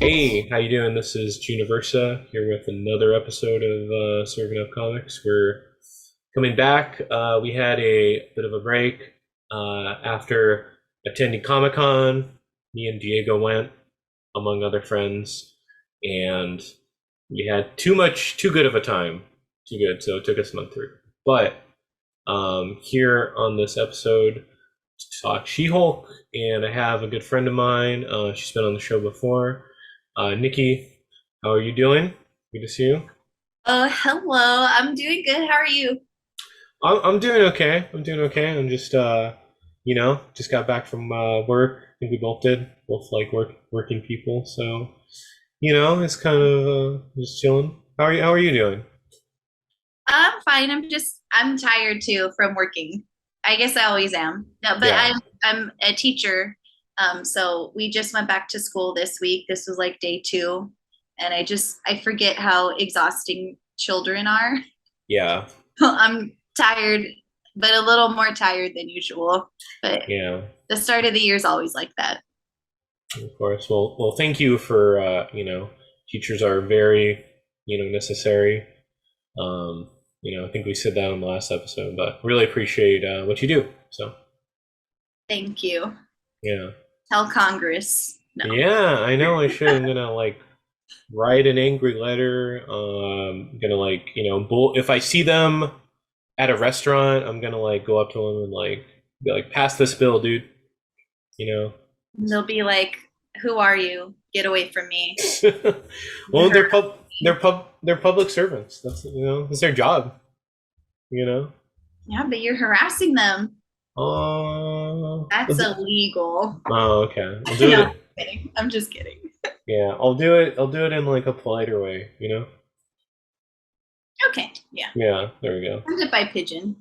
Hey, how you doing? This is Juniversa here with another episode of Serving Up Comics. We're coming back. We had a bit of a break after attending Comic Con. Me and Diego went, among other friends, and we had too good of a time. Too good, so it took us a month through. But here on this episode to talk She-Hulk, and I have a good friend of mine. She's been on the show before. Nikki, how are you doing? Good to see you. Oh, hello. I'm doing good. How are you? I'm doing okay. I'm doing okay. I'm just just got back from work. I think we both did. Both like working people. So it's kind of just chilling. How are you doing? I'm fine. I'm tired too from working. I guess I always am. No, but Yeah. I'm a teacher. So we just went back to school this week. This was like day two, and I forget how exhausting children are. Yeah. I'm tired, but a little more tired than usual. But Yeah. the start of the year is always like that. Of course. Well, thank you for teachers are very necessary. I think we said that on the last episode, but really appreciate what you do. So Thank you. yeah. Tell Congress. No. Yeah, I know I should. I'm gonna like write an angry letter. Gonna like if I see them at a restaurant, I'm gonna like go up to them and like be like, pass this bill, dude. You They'll be like, "Who are you? Get away from me." know. Well, they're public servants. That's their job. You know. Yeah, but you're harassing them. That's I'll illegal. oh, okay. I'll do No, I'm it. kidding. I'm just kidding. Yeah, I'll do it. I'll do it in like a politer way. Okay, yeah. Yeah, there we go. Send it by pigeon.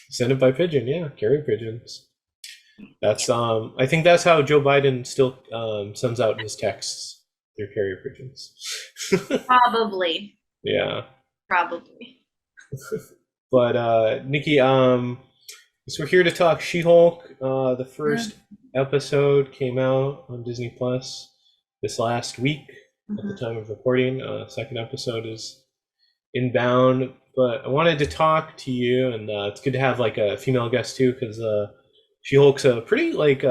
Send it by pigeon. Yeah, carrier pigeons. That's I think that's how Joe Biden still sends out his texts through carrier pigeons. Probably. Yeah. Probably. But Nikki, so we're here to talk She-Hulk. The first episode came out on Disney Plus this last week at the Mm-hmm. time of recording. Second episode is inbound, but I wanted to talk to you, and it's good to have like a female guest too, because She-Hulk's a pretty like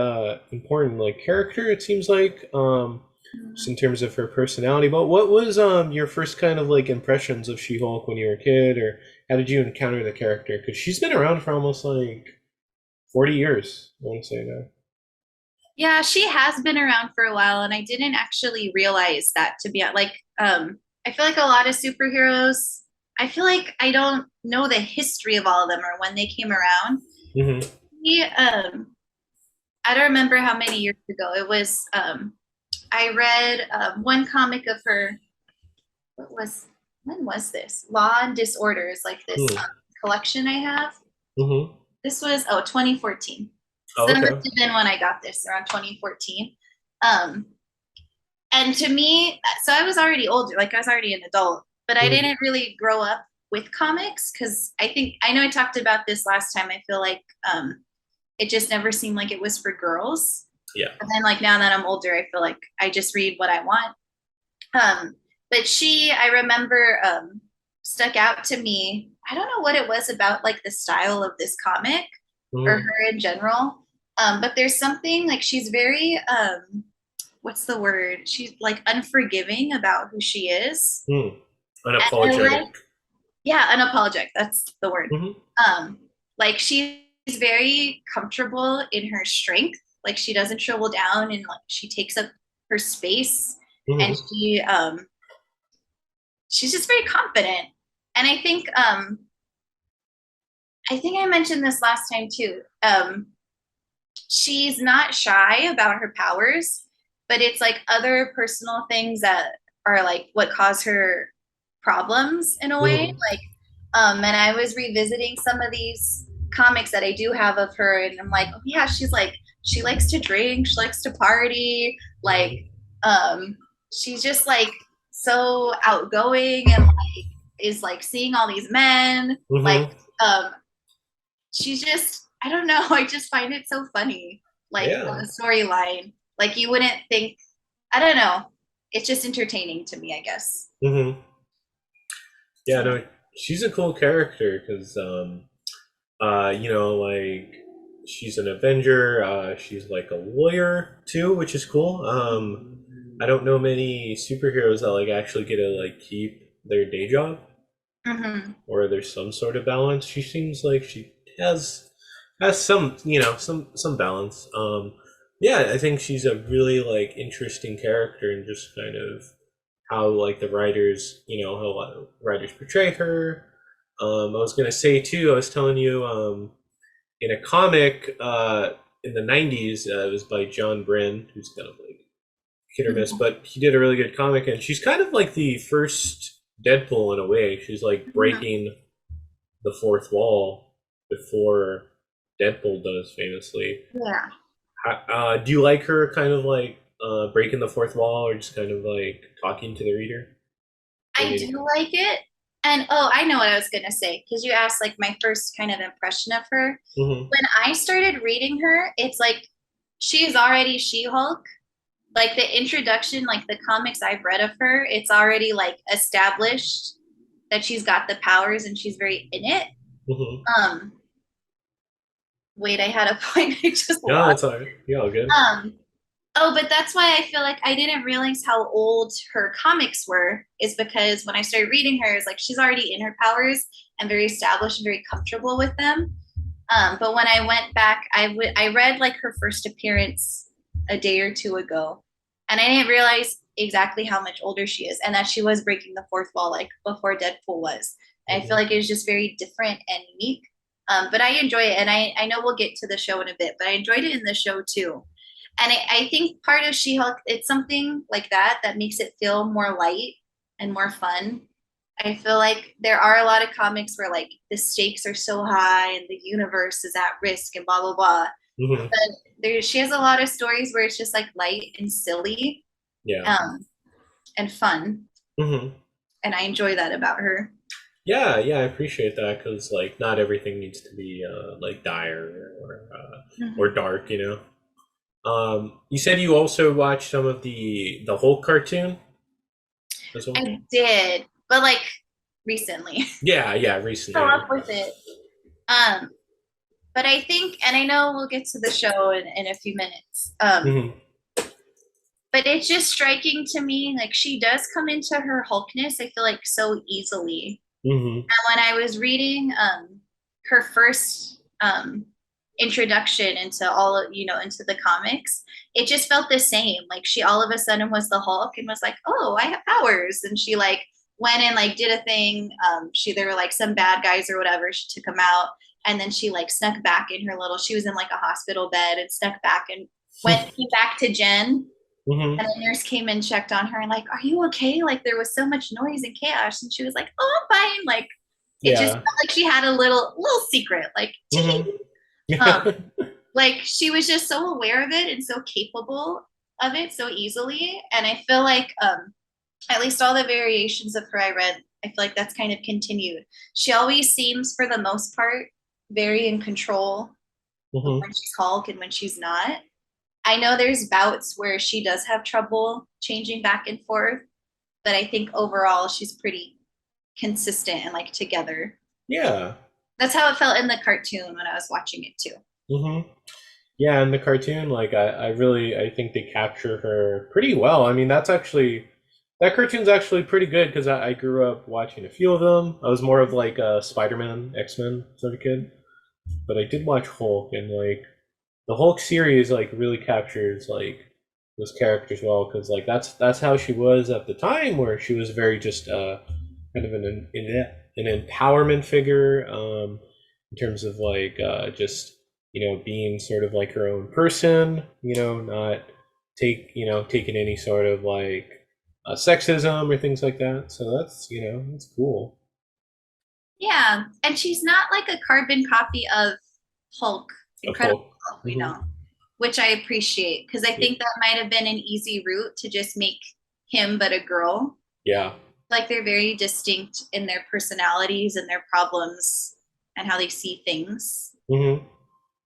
important like character. It seems like just in terms of her personality. But what was your first kind of like impressions of She-Hulk when you were a kid, or how did you encounter the character? Because she's been around for almost like 40 years. I want to say now. Yeah, she has been around for a while, and I didn't actually realize that to be like, I feel like a lot of superheroes, I feel like I don't know the history of all of them or when they came around. Hmm. He, I don't remember how many years ago it was. I read one comic of her. What was when was this? Law and Disorders, like this Hmm. collection I have. Hmm. This was 2014. So Oh, it must okay. have been when I got this around 2014. Um, and to me, so I was already older, like I was already an adult, but I Hmm. didn't really grow up with comics because I know I talked about this last time. I feel like it just never seemed like it was for girls. Yeah. And then like now that I'm older, I feel like I just read what I want. Um, but I remember, stuck out to me. I don't know what it was about like the style of this comic or Hmm. her in general. But there's something like she's very, what's the word? She's like unforgiving about who she is. Hmm. And I Unapologetic. like, yeah, unapologetic. That's the word. Hmm. Um, like she's very comfortable in her strength. Like she doesn't shrivel down and like she takes up her space and Hmm. she's just very confident. And I think I mentioned this last time too. She's not shy about her powers, but it's like other personal things that are like what cause her problems in a way. Hmm. Like, and I was revisiting some of these comics that I do have of her, and I'm like, oh yeah, she's like, she likes to drink, she likes to party, like, um, she's just like so outgoing and like is like seeing all these men, like, Hmm. um, she's just I don't know. I just find it so funny, like Yeah. the storyline. Like you wouldn't think. I don't know. it's just entertaining to me, I guess. Hmm. Yeah, So no, she's a cool character because you know, like she's an Avenger. She's like a lawyer too, which is cool. I don't know many superheroes that like actually get to like keep their day job, mhm. or there's some sort of balance. She seems like she has some, you know, some balance. Yeah, I think she's a really like interesting character, and just kind of how like the writers, you know, how a lot of writers portray her. I was gonna say too. I was telling you, in a comic in the '90s, it was by John Byrne, who's kind of like hit or miss, Mhm. but he did a really good comic, and she's kind of like the first Deadpool in a way. She's like Mhm. breaking the fourth wall before Deadpool does famously. Yeah. Do you like her kind of like breaking the fourth wall, or just kind of like talking to the reader? Or I do maybe. like it. And oh, I know what I was gonna say because you asked like my first kind of impression of her. Hmm. When I started reading her, it's like she's already She-Hulk. Like the introduction, like the comics I've read of her, it's already like established that she's got the powers and she's very in it. Hmm. Um, wait, I had a point I just No, lost. that's all right. Yeah, all good. Um, oh, but that's why I feel like I didn't realize how old her comics were, is because when I started reading her, it's like she's already in her powers and very established and very comfortable with them. But when I went back, I read like her first appearance a day or two ago, and I didn't realize exactly how much older she is, and that she was breaking the fourth wall like before Deadpool was. And I feel Hmm. like it was just very different and unique. But I enjoy it, and I know we'll get to the show in a bit, but I enjoyed it in the show too. And I think part of She-Hulk, it's something like that that makes it feel more light and more fun. I feel like there are a lot of comics where like the stakes are so high and the universe is at risk and blah blah blah. Hmm. But she has a lot of stories where it's just like light and silly, Yeah. um, and fun, Hmm. and I enjoy that about her. Yeah, yeah, I appreciate that because like not everything needs to be like dire or Mhm. dark, you know. You said you also watched some of the Hulk cartoon as well. I did, but like recently, Yeah, yeah, still recently. up with it. Um, but I think, and I know we'll get to the show in a few minutes. Hmm. But it's just striking to me, like she does come into her Hulkness, I feel like so easily. Hmm. And when I was reading her first introduction into all of, into the comics, it just felt the same. Like she all of a sudden was the Hulk and was like, oh, I have powers. And she like went and like did a thing. There were like some bad guys or whatever. She took them out. And then she like snuck back in her little, she was in like a hospital bed and snuck back and came back to Jen, Hmm. and the nurse came and checked on her and like, are you okay? Like there was so much noise and chaos. And she was like, oh, I'm fine. Like it just Yeah. felt like she had a little secret, like Hmm. um, like she was just so aware of it and so capable of it so easily. And I feel like at least all the variations of her I read, I feel like that's kind of continued. She always seems, for the most part, very in control of Hmm. when she's Hulk and when she's not. I know there's bouts where she does have trouble changing back and forth, but I think overall she's pretty consistent and like together. Yeah. That's how it felt in the cartoon when I was watching it too. Hmm. Yeah, in the cartoon, like I really I think they capture her pretty well. I mean, that cartoon's actually pretty good because I grew up watching a few of them. I was more of like a Spider-Man, X-Men sort of kid, but I did watch Hulk, and like the Hulk series like really captures like those characters well because like that's how she was at the time, where she was very just kind of an empowerment figure, in terms of like just, you know, being sort of like her own person, you know, not taking any sort of like sexism or things like that. So that's, you know, that's cool. Yeah, and she's not like a carbon copy of Hulk, Of Incredible Hulk. Hulk, Hmm. which I appreciate because I Yeah. think that might have been an easy route to just make him but a girl. Yeah. Like they're very distinct in their personalities and their problems and how they see things. Hmm.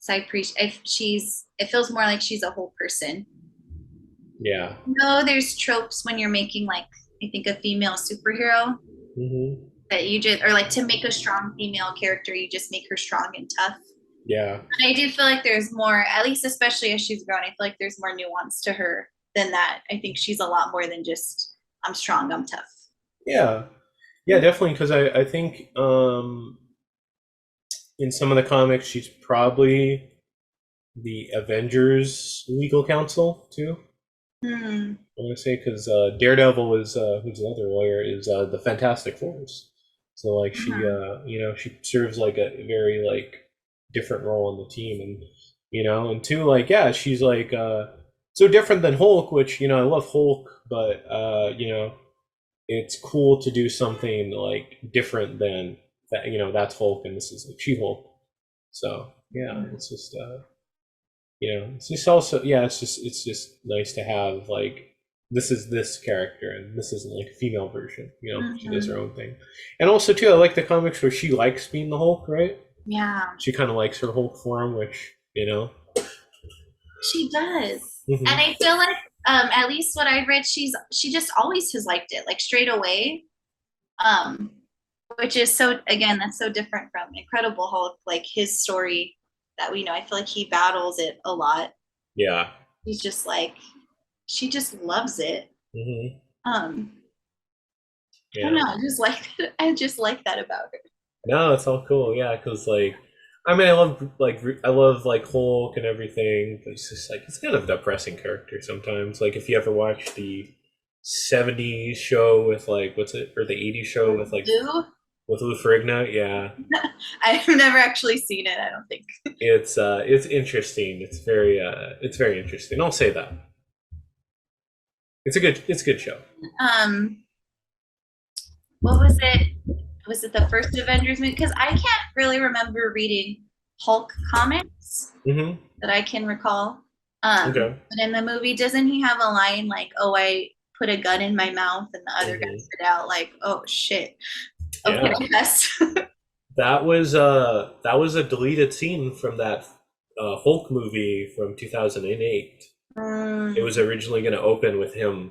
So I appreciate if she's, it feels more like she's a whole person. Yeah. No, there's tropes when you're making like I think a female superhero Hmm. that you just or like to make a strong female character, you just make her strong and tough. Yeah. And I do feel like there's more, at least especially as she's grown, I feel like there's more nuance to her than that. I think she's a lot more than just I'm strong, I'm tough. Yeah. Yeah, definitely. Because I think in some of the comics, she's probably the Avengers legal counsel too. Hmm. I want to say because Daredevil is who's the other lawyer is the Fantastic Fours. So like she Mhm. she serves like a very like different role on the team, and and two, like, yeah, she's like so different than Hulk, which I love Hulk, but it's cool to do something like different than that. That's Hulk, and this is like She Hulk. So yeah, it's just it's just also, yeah, it's just nice to have like this is this character and this isn't like a female version. She does her Mhm. own thing, and also too, I like the comics where she likes being the Hulk, right? Yeah, She kind of likes her Hulk form, which she does. And hmm I feel like at least what I read, she just always has liked it, like straight away. Um, which is so again, that's so different from Incredible Hulk, like his story that we know. I feel like he battles it a lot. yeah, He's just like she just loves it. hmm Um, I don't yeah. know. I just like I just like that about her. No, it's all cool. Yeah, because like, I mean, I love like Hulk and everything, but it's just like it's kind of a depressing character sometimes. Like if you ever watch the '70s show with like what's it, or the '80s show with like Lou, with Lou Ferrigno, yeah, I've never actually seen it. I don't think. it's interesting. It's very interesting. I'll say that it's a good show. Um, what was it? Was it the first Avengers movie? Because I can't really remember reading Hulk comics Hmm. that I can recall. Okay. But in the movie, doesn't he have a line like, "Oh, I put a gun in my mouth," and the other guy Hmm. spit out like, "Oh shit." Okay, Yeah, yes. that was a deleted scene from that Hulk movie from 2008. It Mm, was originally going to open with him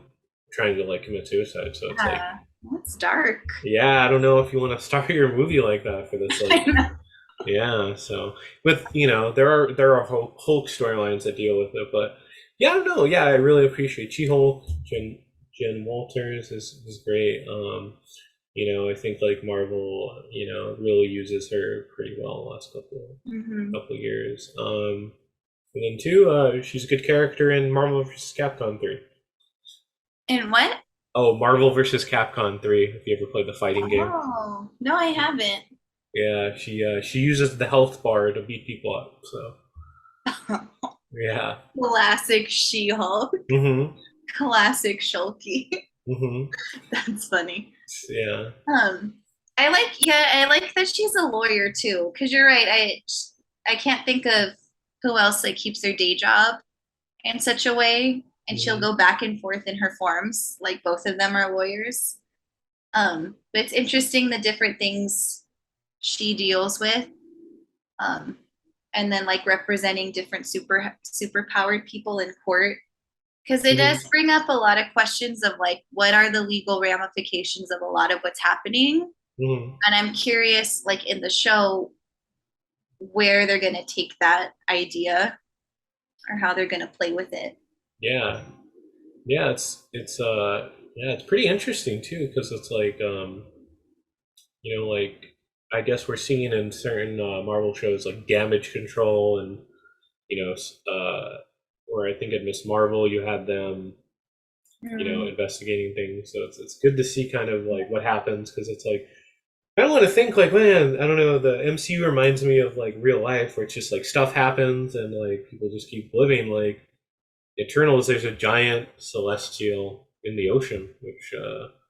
trying to like commit suicide. So it's like, yeah, that's dark. yeah, I don't know if you want to start your movie like that for this. Like, I know. yeah. So with there are Hulk storylines that deal with it, but yeah, I don't know. Yeah, I really appreciate She Hulk. Jen Walters is great. I think like Marvel, really uses her pretty well the last Hmm. couple years. And then two, she's a good character in Marvel vs. Capcom 3. And what? Oh, Marvel vs. Capcom 3. If you ever played the fighting game, Oh, no, I haven't. yeah, she uses the health bar to beat people up. So yeah. Classic She-Hulk. Mhm. Classic Shulky. Mhm. That's funny. Yeah. Um, I like that she's a lawyer too. Because you're right. I can't think of who else like keeps their day job in such a way, and she'll Mhm. go back and forth in her forms. Like both of them are lawyers. But it's interesting the different things she deals with. Um, and then like representing different super powered people in court because it does Mhm. bring up a lot of questions of like what are the legal ramifications of a lot of what's happening, Mhm. and I'm curious like in the show where they're going to take that idea or how they're going to play with it. Yeah. Yeah. Yeah, it's pretty interesting too because it's like like I guess we're seeing in certain Marvel shows like damage control and or I think in Miss Marvel you had them Mm. investigating things. So it's good to see kind of like what happens because it's like I don't want to think like, man, I don't know. The MCU reminds me of like real life where it's just like stuff happens and like people just keep living. Like Eternals, there's a giant celestial in the ocean, which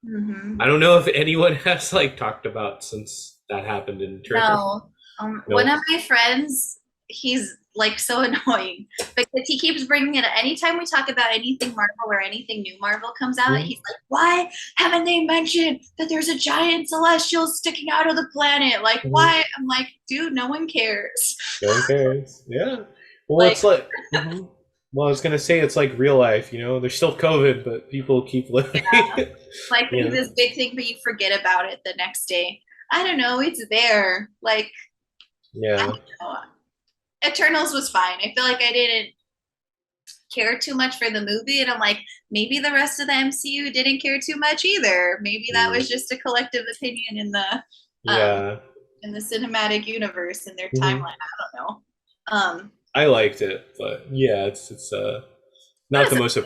Hmm. I don't know if anyone has like talked about since that happened in Eternals. No. One No. of my friends, he's like so annoying because he keeps bringing it. Anytime we talk about anything Marvel or anything new Marvel comes out, Mhm. he's like, "Why haven't they mentioned that there's a giant celestial sticking out of the planet? Like, Mhm. why?" I'm like, "Dude, no one cares." No one cares. Yeah. Well, Like, it's like, mhm. Well, I was gonna say it's like real life, you know. There's still COVID, but people keep living. Like there's Yeah, this big thing, but you forget about it the next day. I don't know. It's there. Like I yeah. don't know. Eternals was fine. I feel like I didn't care too much for the movie, and I'm like, maybe the rest of the MCU didn't care too much either. Maybe that Mm, was just a collective opinion um yeah. in the cinematic universe in their timeline. Hmm. I don't know. Um, I liked it, but yeah, it's it not the was most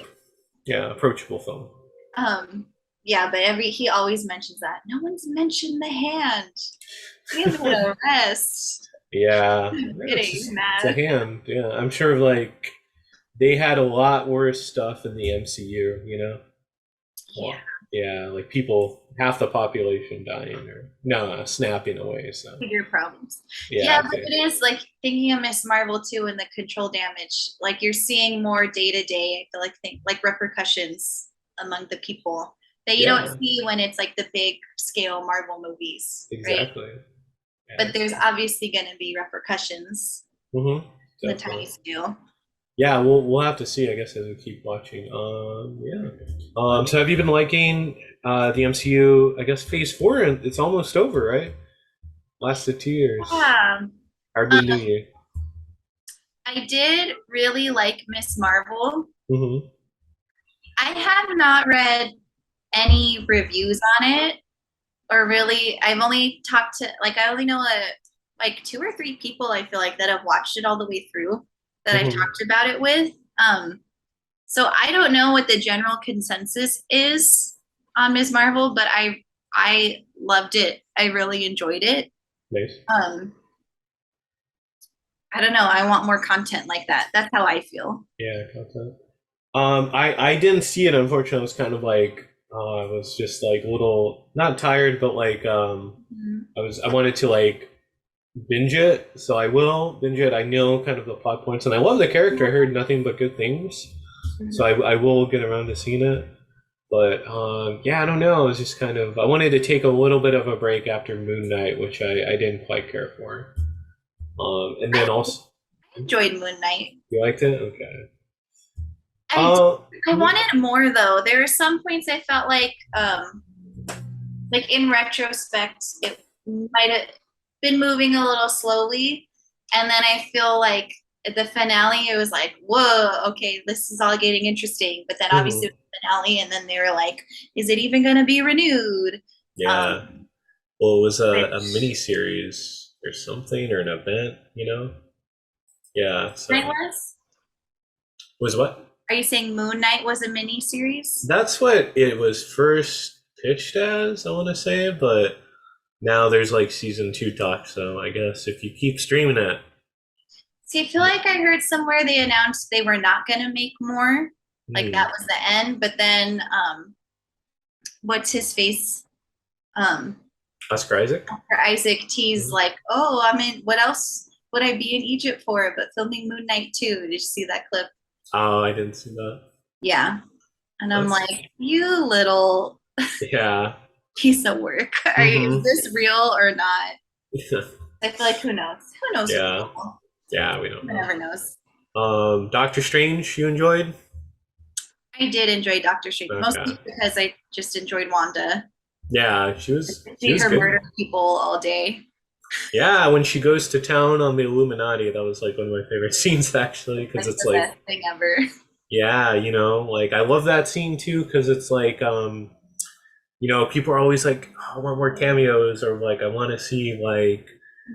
yeah, approachable film. um yeah, but every he always mentions that. No one's mentioned the hand. Give it a rest. Yeah, I'm yeah, getting it's a mad. hand. Yeah, I'm sure like they had a lot worse stuff in the MCU. You know, Yeah, well, yeah, like people, half the population dying or no, snapping away. So bigger problems. Yeah, yeah, but okay. it is like thinking of Miss Marvel too and the control damage. Like you're seeing more day to day. I feel like like repercussions among the people that you don't Yeah, see when it's like the big scale Marvel movies, right? exactly. Yeah, But there's obviously going to be repercussions in the tiny definitely. scale. Yeah, we'll have to see. I guess as we keep watching. Yeah. So have you been liking the MCU? I guess Phase Four, and it's almost over, right? Lasted 2 years. Yeah. Hardly knew Um, you. I did really like Miss Marvel. Hmm. I have not read any reviews on it, or really, I've only talked to like I only know like two or three people I feel like that have watched it all the way through that I've Hmm. talked about it with. So I don't know what the general consensus is on Ms. Marvel, but I loved it. I really enjoyed it. Nice. Um, I don't know. I want more content like that. That's how I feel. Yeah, content. I didn't see it. Unfortunately, I was kind of like I was just like a little not tired, but like Mhm. I wanted to like binge it, so I will binge it. I know kind of the plot points, and I love the character. I heard nothing but good things, so I will get around to seeing it. But yeah, I don't know. It was just kind of I wanted to take a little bit of a break after Moon Knight, which I didn't quite care for. And I then also enjoyed Moon Knight. you liked it, okay. I Uh, I mhm, wanted more though. There are some points I felt like in retrospect, it might have been moving a little slowly. And then I feel like at the finale, it was like, whoa, okay, this is all getting interesting. But then obviously mhm, the finale, and then they were like, is it even going to be renewed? yeah. Um, Well, it was a mini which series or something or an event, you know. Yeah. Knight So was? was what? Are you saying Moon Knight was a mini series? That's what it was first pitched as, I want to say, but now there's like season two talk. So I guess if you keep streaming it, See, I feel like I heard somewhere they announced they were not going to make more. Like hmm, that was the end. But then, what's his face? Um, Oscar Isaac. for Isaac teased Mhm. like, "Oh, I mean, what else would I be in Egypt for but filming Moon Knight too?" Did you see that clip? Oh, I didn't see that. Yeah, and I'm That's like, "You little yeah. piece of work. Is Hmm. this real or not?" I feel like who knows? Who knows with Yeah. people? Yeah. We don't Who know. never knows. Doctor Strange, you enjoyed? I did enjoy Doctor Strange Okay. mostly because I just enjoyed Wanda. Yeah, she See was her good. murder people all day. Yeah, when she goes to town on the Illuminati, that was like one of my favorite scenes actually, because Like it's the like, best thing ever. yeah, like I love that scene too, because it's like, people are always like, oh, I want more cameos, or like I want to see like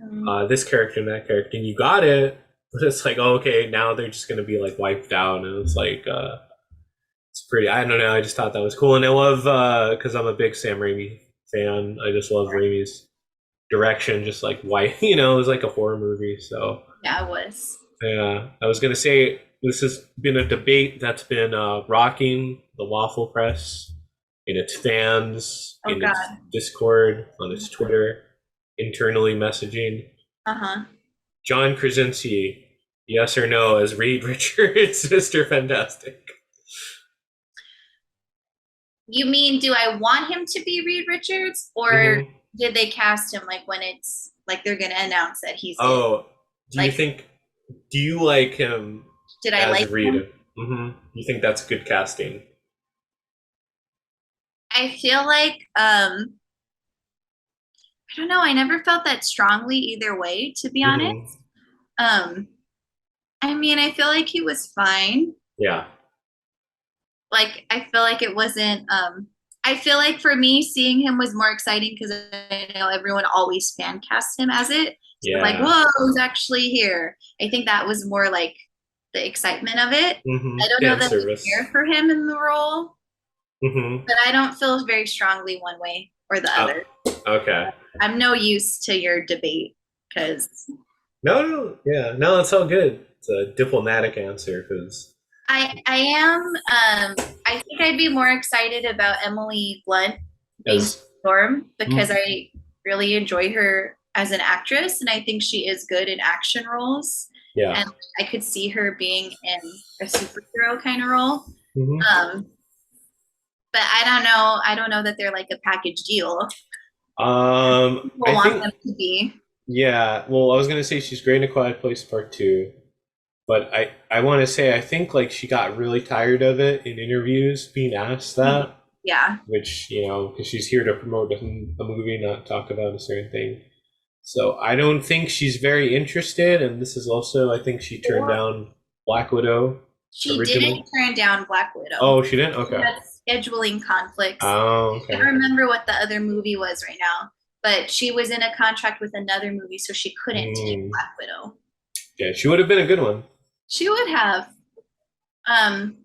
Mhm. this character and that character, and you got it, but it's like, oh, okay, now they're just gonna be like wiped out, and it's like, it's pretty. I don't know. I just thought that was cool, and I love because I'm a big Sam Raimi fan. I just love Raimi's direction, just like white. It was like a horror movie. So Yeah, I was. yeah, I was gonna say this has been a debate that's been rocking the Waffle Press in its fans, Oh in its God. Discord, on its Twitter, internally messaging. Uh huh. John Krasinski, yes or no, as Reed Richards, Mister Fantastic. You mean, do I want him to be Reed Richards, or Hmm. did they cast him like when it's like they're gonna announce that he's it? Oh, do you Like, think? Do you like him did I as like Reed? him? You think that's good casting? I feel like I don't know, I never felt that strongly either way, to be honest. Hmm. Um, I mean, I feel like he was fine. Yeah. Like I feel like it wasn't I feel like for me seeing him was more exciting because I know everyone always fan cast him as it. So like, Yeah. whoa, who's actually here? I think that was more like the excitement of it. I don't know Fan that I service. care for him in the role, Hmm. but I don't feel very strongly one way or the Oh, other. okay. I'm no use to your debate because No, no, yeah, no, it's all good. It's a diplomatic answer because I am I think I'd be more excited about Emily Blunt being as Storm because mm, I really enjoy her as an actress and I think she is good in action roles yeah. and I could see her being in a superhero kind of role. Hmm. Um, but I don't know that they're like a package deal. People I want think them to be. yeah. Well, I was gonna say she's great in A Quiet Place Part Two, but I want to say I think like she got really tired of it in interviews being asked that, Yeah. which because she's here to promote a movie, not talk about a certain thing. So I don't think she's very interested, and this is also I think she turned down Black Widow She originally. didn't turn down Black Widow. Oh, she didn't. She Okay. had scheduling conflicts. Oh, I can't okay. remember what the other movie was right now, but she was in a contract with another movie, so she couldn't take Mm. Black Widow. Yeah, she would have been a good one. She would have.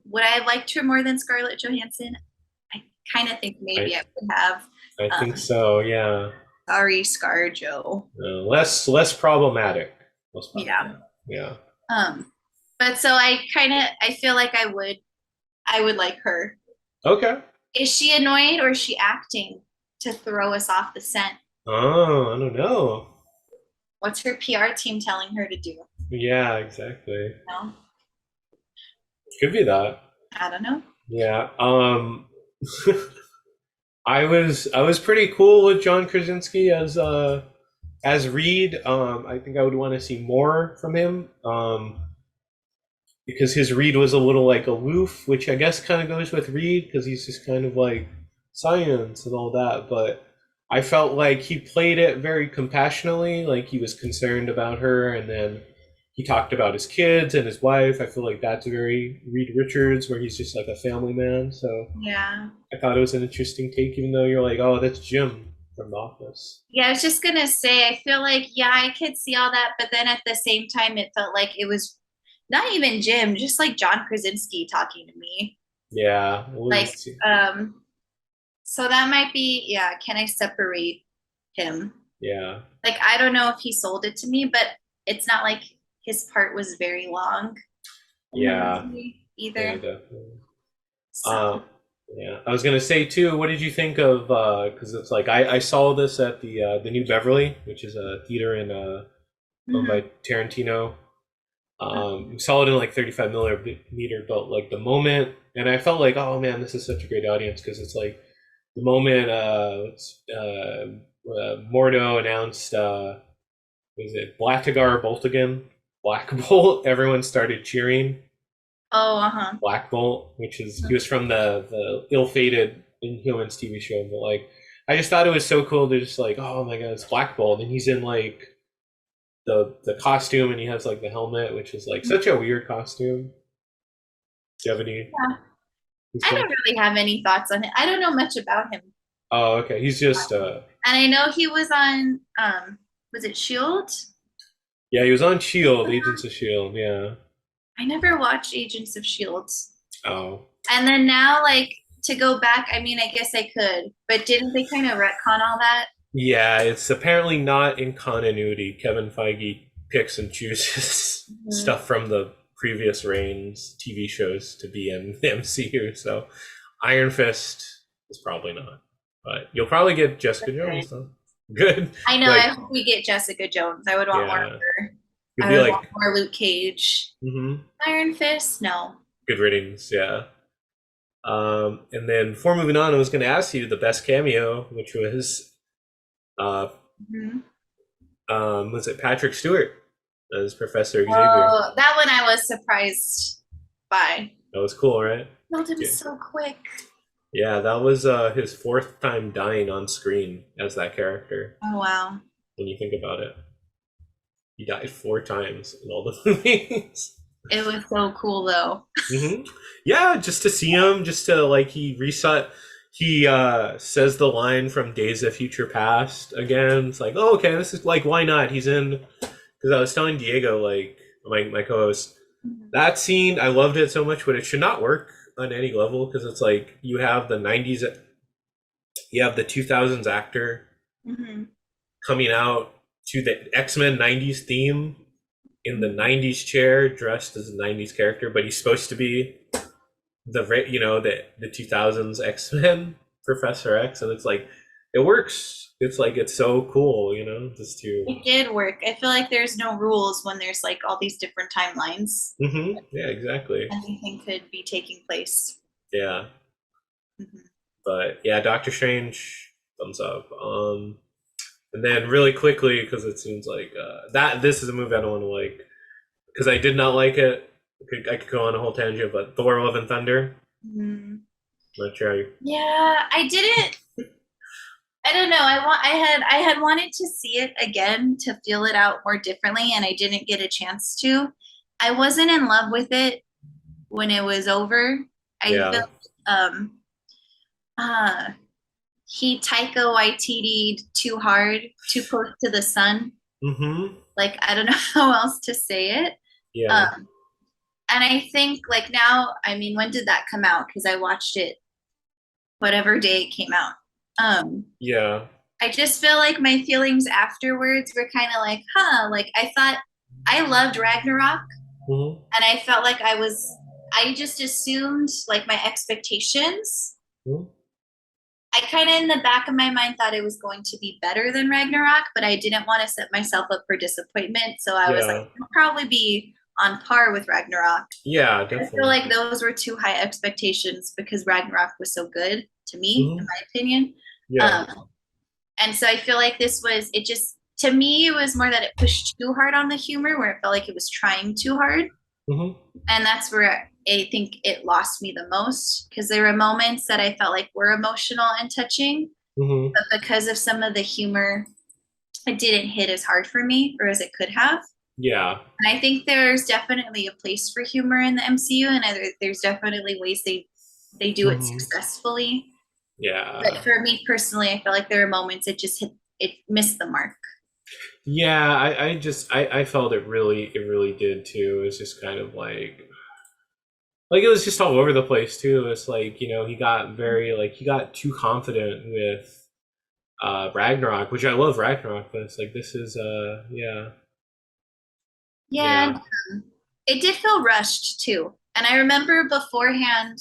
Would I have liked her more than Scarlett Johansson? I kind of think I maybe I would have. I think Um, so. Yeah, sorry, ScarJo. less problematic. Less Yeah. problematic. Yeah. Um, but so I feel like I would like her. Okay. Is she annoyed or is she acting to throw us off the scent? Oh, I don't know. What's her PR team telling her to do? Yeah, exactly. No, Could be that. I don't know. Yeah. I was pretty cool with John Krasinski as Reed. I think I would want to see more from him. Because his Reed was a little like aloof, which I guess kind of goes with Reed because he's just kind of like science and all that. But I felt like he played it very compassionately, like he was concerned about her, and then he talked about his kids and his wife. I feel like that's very Reed Richards, where he's just like a family man. So Yeah. I thought it was an interesting take, even though you're like, oh, that's Jim from The Office. Yeah, I was just gonna say, I feel like, yeah, I could see all that, but then at the same time, it felt like it was not even Jim, just like John Krasinski talking to me. Yeah, we'll Like, just see. so that might be, yeah, can I separate him? Yeah, Like, I don't know if he sold it to me, but it's not like his part was very long in the yeah, movie yeah, either. definitely. So, Um, yeah, I was gonna say too. What did you think of? Because it's like I saw this at the New Beverly, which is a theater in owned by mhm. Tarantino. We saw it in like 35 millimeter, but like the moment, and I felt like, oh man, this is such a great audience because it's like the moment Mordo announced, was it Blackagar Boltigan, Black Bolt? Everyone started cheering Oh, uh-huh. Black Bolt, which is he was from the ill-fated Inhumans TV show, but like I just thought it was so cool to just like, oh my god, it's Black Bolt, and he's in like the costume, and he has like the helmet, which is like such a weird costume. Do you have any Yeah. I insight? don't really have any thoughts on it. I don't know much about him. Oh, okay. He's just And I know he was on was it Shield? yeah, he was on Shield, Agents of Shield. Yeah. I never watched Agents of Shields. Oh, And then now like to go back, I mean I guess I could, but didn't they kind of retcon all that? yeah. It's apparently not in continuity. Kevin Feige picks and chooses Mhm. stuff from the previous reign's TV shows to be in the MCU. So Iron Fist is probably not, but you'll probably get Jessica Okay. Jones though. Good. I know, I Like hope we get Jessica Jones. I would want more of yeah, her. you'll I be would want like, more Luke Cage. Iron Fist? No. good riddance. Yeah. And then before moving on, I was going to ask you the best cameo, which uh, Mhm. was it Patrick Stewart as Professor Xavier? Oh, that one I was surprised by. That was cool, right? Killed him Yeah. so quick. Yeah, that was his fourth time dying on screen as that character. Oh wow. When you think about it, he died four times in all the movies. It was so cool though. hmm Yeah, just to see him, just to like he reset. He says the line from Days of Future Past again. It's like, oh, okay, this is like, why not? He's in. Because I was telling Diego, like my co-host, that scene, I loved it so much, but it should not work on any level because it's like you have the '90s, you have the 2000s actor Mm-hmm. coming out to the X-Men '90s theme in the '90s chair, dressed as a '90s character, but he's supposed to be the 2000s X-Men Professor X, and it's like it works. It's like it's so cool, just to. It did work. I feel like there's no rules when there's like all these different timelines. Yeah, exactly. Anything could be taking place. Yeah, Hmm. but yeah, Doctor Strange, thumbs up. And then really quickly, because it seems like that this is a movie I don't want to like, because I did not like it. I could go on a whole tangent, but Thor: Love and Thunder. Hmm. Not sure how you. Yeah, I didn't. I don't know. I had wanted to see it again to feel it out more differently, and I didn't get a chance to. I wasn't in love with it when it was over. I feel Yeah. um uh he Taika Waititi'd too hard, too close to the sun. Mm-hmm. Like I don't know how else to say it. Yeah. Um, and I think like now, I mean, when did that come out? Because I watched it whatever day it came out. Um, Yeah. I just feel like my feelings afterwards were kind of like, huh, like I thought I loved Ragnarok Mm-hmm. and I felt like I just assumed like my expectations. Mm-hmm. I kind of in the back of my mind thought it was going to be better than Ragnarok, but I didn't want to set myself up for disappointment. So I was like, Yeah. it'll probably be on par with Ragnarok. Yeah. I feel Definitely. like those were too high expectations because Ragnarok was so good to me, in Mm-hmm. my opinion. Yeah. Um, and so I feel like it just, to me, it was more that it pushed too hard on the humor where it felt like it was trying too hard. Mm-hmm. And that's where I think it lost me the most because there were moments that I felt like were emotional and touching, Mm-hmm. but because of some of the humor, it didn't hit as hard for me or as it could have. Yeah. And I think there's definitely a place for humor in the MCU, and there's definitely ways they do it Mm-hmm. successfully. But Yeah. for me personally, I feel like there are moments it missed the mark. Yeah. I felt it really did too. It's just kind of like it was just all over the place too. It's like, he got too confident with Ragnarok, which I love Ragnarok, but it's like this is yeah. Yeah, Yeah. and it did feel rushed too. And I remember beforehand,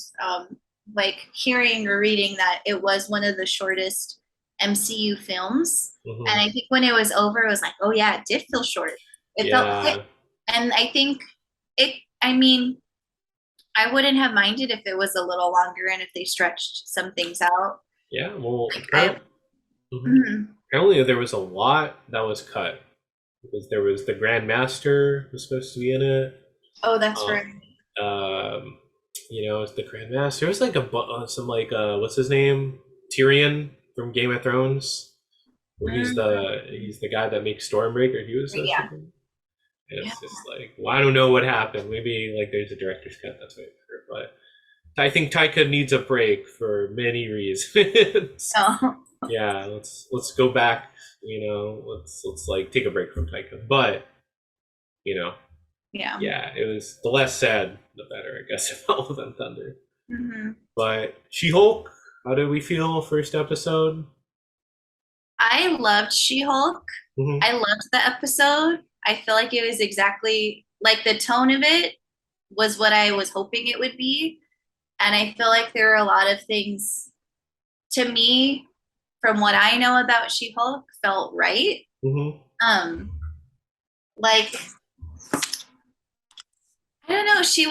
like hearing or reading that it was one of the shortest MCU films. And hmm I think when it was over, it was like, oh yeah, it did feel short. It felt quick. Yeah. And I think I mean, I wouldn't have minded if it was a little longer and if they stretched some things out. Yeah. Well, Like apparently, mhm. mhm. Apparently there was a lot that was cut because there was the Grand Master was supposed to be in it. Oh, that's Um, right. it's the Grand Master. It was like some like what's his name? Tyrion from Game of Thrones, where he's Mm, the guy that makes Stormbreaker. He was supposed to yeah. be. And Yeah. it's just like, well, I don't know what happened. Maybe like there's a director's cut. That's what I heard. But I think Taika needs a break for many reasons. So, Yeah, let's go back. Let's like take a break from Taika. But you know, yeah. yeah, it was the less sad, the better, I guess, about Love and Thunder. Hmm. But She-Hulk, how did we feel first episode? I loved She-Hulk. hmm I loved the episode. I feel like it was exactly like the tone of it was what I was hoping it would be. And I feel like there are a lot of things to me from what I know about She-Hulk felt right. hmm Um, like I don't know, she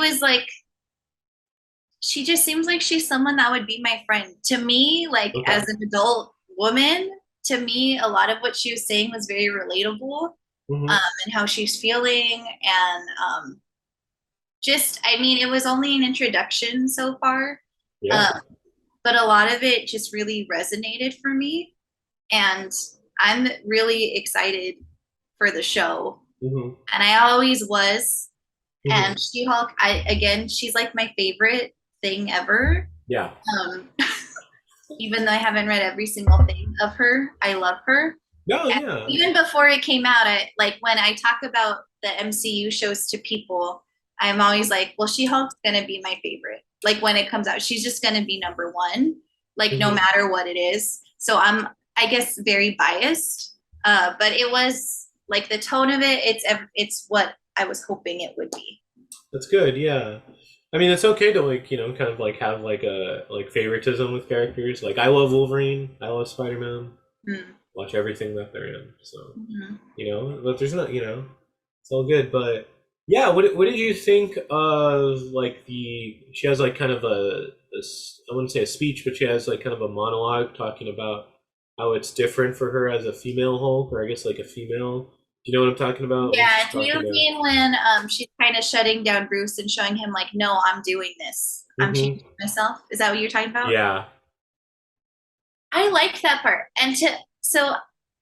just seems like she's someone that would be my friend. To me, like Okay. as an adult woman, to me, a lot of what she was saying was very relatable, hmm and how she's feeling. And just, I mean, it was only an introduction so far, Yeah. um, but a lot of it just really resonated for me. And I'm really excited for the show. Hmm. And I always was. Hmm. And She Hulk, again, she's like my favorite thing ever. Yeah. Um, even though I haven't read every single thing of her, I love her. No, And yeah. even before it came out, I like when I talk about the MCU shows to people, I'm always like, well, She Hulk's gonna be my favorite. Like when it comes out, she's just gonna be number one, like no Hmm. matter what it is. So I guess, very biased. But it was like the tone of it. It's what I was hoping it would be. That's good. Yeah. I mean, it's okay to like, kind of like have like a like favoritism with characters. Like I love Wolverine. I love Spider-Man. Mm-hmm. Watch everything that they're in. So, Mm-hmm. but there's not, it's all good. But yeah, what did you think of like she has like kind of I wouldn't say a speech, but she has like kind of a monologue talking about how it's different for her as a female Hulk, or I guess like a female. Do you know what I'm talking about when Yeah, she's do you talking to? mean when she's kind of shutting down Bruce and showing him like, no, I'm doing this. I'm changing Hmm. myself. Is that what you're talking about? Yeah. I like that part. So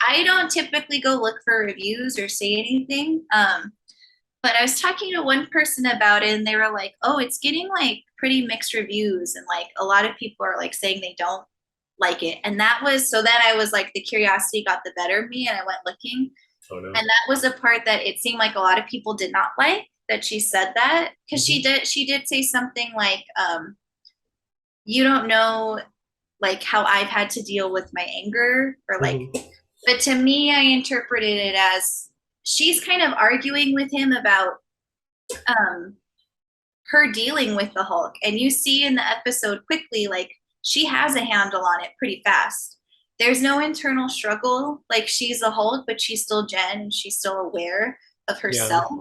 I don't typically go look for reviews or say anything. But I was talking to one person about it and they were like, "Oh, it's getting like pretty mixed reviews and like a lot of people are like saying they don't like it." And that was so then I was like the curiosity got the better of me and I went looking. Oh no. And that was a part that it seemed like a lot of people did not like that she said that because Hmm. she did say something like you don't know like how I've had to deal with my anger or like, Hmm. but to me I interpreted it as she's kind of arguing with him about um her dealing with the Hulk. And you see in the episode quickly, like she has a handle on it pretty fast. There's no internal struggle. Like she's a Hulk, but she's still Jen and she's still aware of Yeah. herself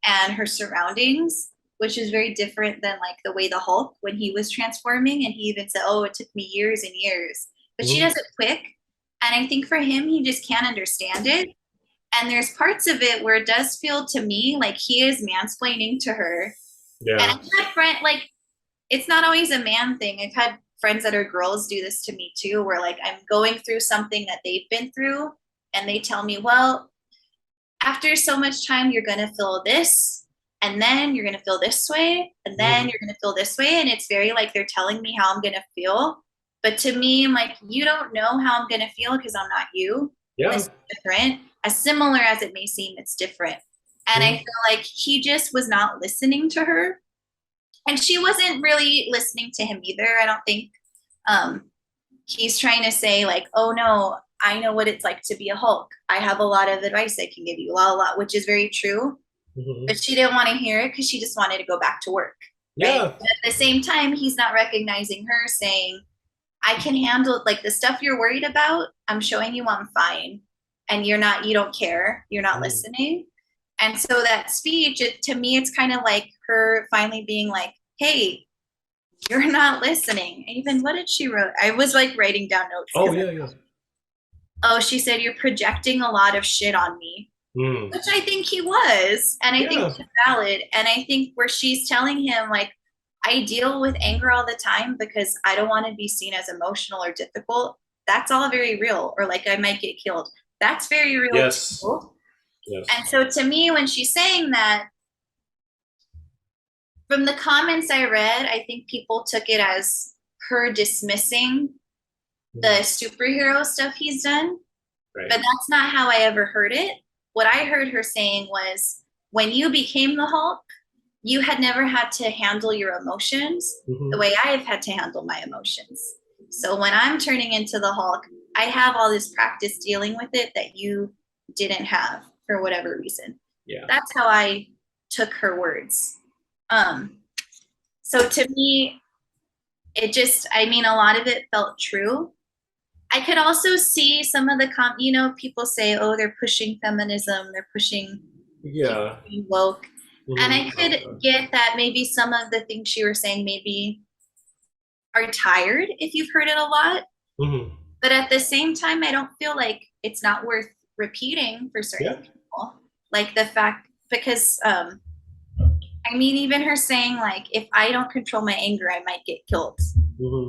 and her surroundings, which is very different than like the way the Hulk when he was transforming. And he even said, "Oh, it took me years and years." But she Hmm. does it quick. And I think for him, he just can't understand it. And there's parts of it where it does feel to me like he is mansplaining to her. And Yeah. I've had friend like it's not always a man thing. I've had friends that are girls do this to me too, where like I'm going through something that they've been through, and they tell me, "Well, after so much time, you're gonna feel this, and then you're gonna feel this way, and then Hmm. you're gonna feel this way," and it's very like they're telling me how I'm gonna feel. But to me, I'm like, you don't know how I'm gonna feel because I'm not you. Yeah. It's different. As similar as it may seem, it's different. And I Hmm. feel like he just was not listening to her and she wasn't really listening to him either. I don't think um, he's trying to say like, "Oh no, I know what it's like to be a Hulk. I have a lot of advice I can give you," la la, which is very true. Hmm. But she didn't want to hear it because she just wanted to go back to work, right? Yeah. But at the same time, he's not recognizing her, saying, "I can handle like the stuff you're worried about. I'm showing you I'm fine, and you're not. You don't care. You're not Mhm. listening." And so that speech, to me, it's kind of like her finally being like, "Hey, you're not listening." Even what did she wrote? I was like writing down notes Oh because yeah, yeah. oh, she said you're projecting a lot of shit on me, Mm. which I think he was, and I think Yeah. it's valid. And I think where she's telling him like, I deal with anger all the time because I don't want to be seen as emotional or difficult. That's all very real. Or like I might get killed. That's very real Yes. too. Yes. And so to me, when she's saying that, from the comments I read, I think people took it as her dismissing the Mhm. superhero stuff he's done. Right. But that's not how I ever heard it. What I heard her saying was when you became the Hulk, you had never had to handle your emotions the Hmm. way I have had to handle my emotions. So when I'm turning into the Hulk, I have all this practice dealing with it that you didn't have for whatever reason. Yeah. That's how I took her words. Um, so to me, it just, I mean, a lot of it felt true. I could also see some of the people say, "Oh, they're pushing feminism, they're pushing people Yeah. being woke," and Hmm. I Oh could god. get that maybe some of the things she was saying maybe are tired if you've heard it a lot, Hmm. but at the same time, I don't feel like it's not worth repeating for certain Yeah. people, like the fact because I mean, even her saying like, if I don't control my anger, I might get killed. Hmm.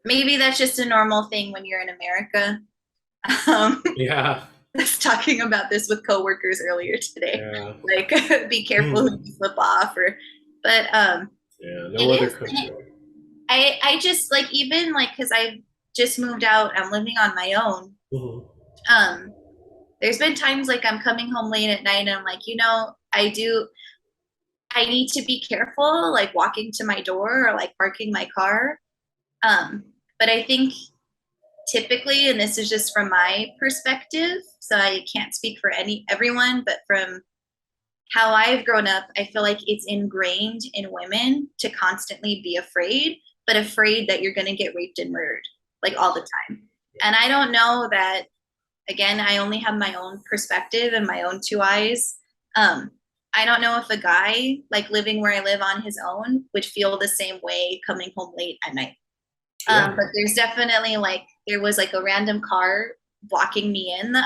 Maybe that's just a normal thing when you're in America. Um, Yeah. I was talking about this with coworkers earlier today. Yeah. Like, be careful who Hmm. you flip off, or, but Yeah. it No other is. country. I just like even like because I just moved out. I'm living on my own. Hmm. Um, there's been times like I'm coming home late at night and I'm like, I need to be careful, like walking to my door or like parking my car. Um, but I think typically, and this is just from my perspective, so I can't speak for everyone, but from how I've grown up, I feel like it's ingrained in women to constantly be afraid, but afraid that you're going to get raped and murdered like all the time. And I don't know that, again, I only have my own perspective and my own two eyes. Um, I don't know if a guy like living where I live on his own would feel the same way coming home late at night. Yeah. But there's definitely like, there was like a random car blocking me in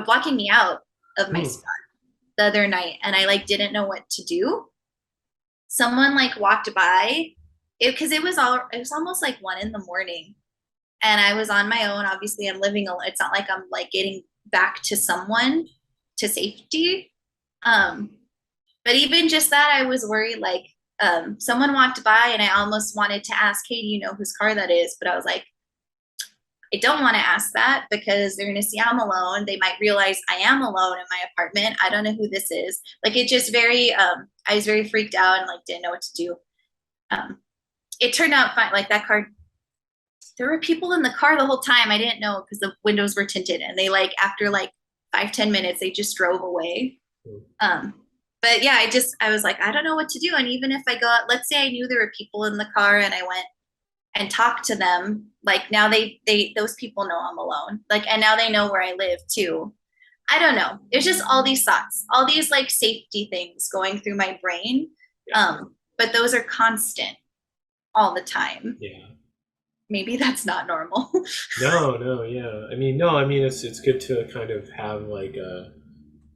blocking me out of my Hmm. spot the other night, and I like didn't know what to do. Someone like walked by it because it was almost like 1 in the morning, and I was on my own. Obviously, I'm living alone. It's not like I'm like getting back to someone to safety. Um, but even just that, I was worried. Like, someone walked by, and I almost wanted to ask, "Hey, do you know whose car that is?" But I was like, I don't want to ask that because they're going to see I'm alone. They might realize I am alone in my apartment. I don't know who this is. Like it just I was very freaked out and like didn't know what to do. Um, it turned out fine. Like that car, there were people in the car the whole time. I didn't know because the windows were tinted and they like, after like 5-10 minutes, they just drove away. Um, but yeah, I was like, I don't know what to do. And even if I go out, let's say I knew there were people in the car and I went and talk to them, like now they those people know I'm alone, like, and now they know where I live too. I don't know, it's just all these thoughts, all these like safety things going through my brain. Yeah. But those are constant all the time. Yeah. Maybe that's not normal. No, no, yeah. I mean, no, I mean it's good to kind of have like a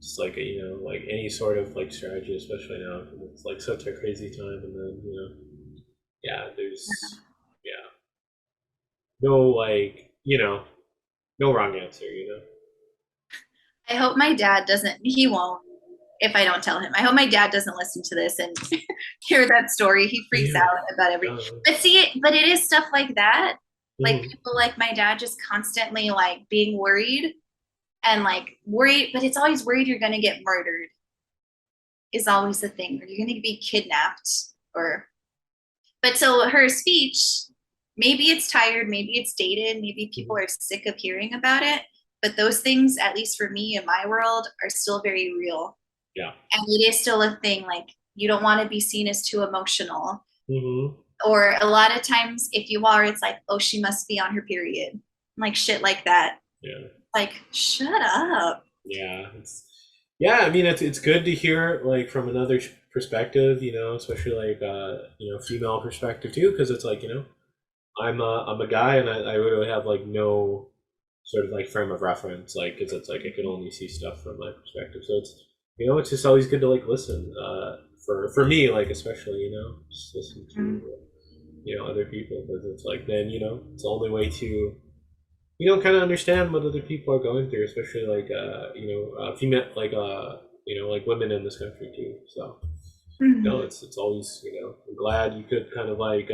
just like a, like any sort of like strategy, especially now 'cause it's like such a crazy time, and then yeah, there's yeah, no like no wrong answer, I hope my dad doesn't, he won't, if I don't tell him. I hope my dad doesn't listen to this and hear that story. He freaks Yeah. out about everything. Uh, But see it, but it is stuff like that. Like mhm. people like my dad just constantly like being worried and like worried, but it's always worried you're gonna get murdered is always the thing, or you're gonna be kidnapped or but so her speech, maybe it's tired, maybe it's dated, maybe people Mhm. are sick of hearing about it, but those things, at least for me in my world, are still very real. Yeah. And it is still a thing. Like you don't want to be seen as too emotional. Hmm. Or a lot of times if you are, it's like, oh, she must be on her period. Like shit like that. Yeah. Like, shut up. Yeah. Yeah, I mean it's good to hear like from another perspective, especially like female perspective too, because it's like I'm a guy, and I really have like no sort of like frame of reference, like because it's like I can only see stuff from my perspective. So it's just always good to like listen. For me, like especially just listen to Mm-hmm. other people, because it's like then it's the only way to kind of understand what other people are going through, especially like female like women in this country too. So Mm-hmm. it's always I'm glad you could kind of like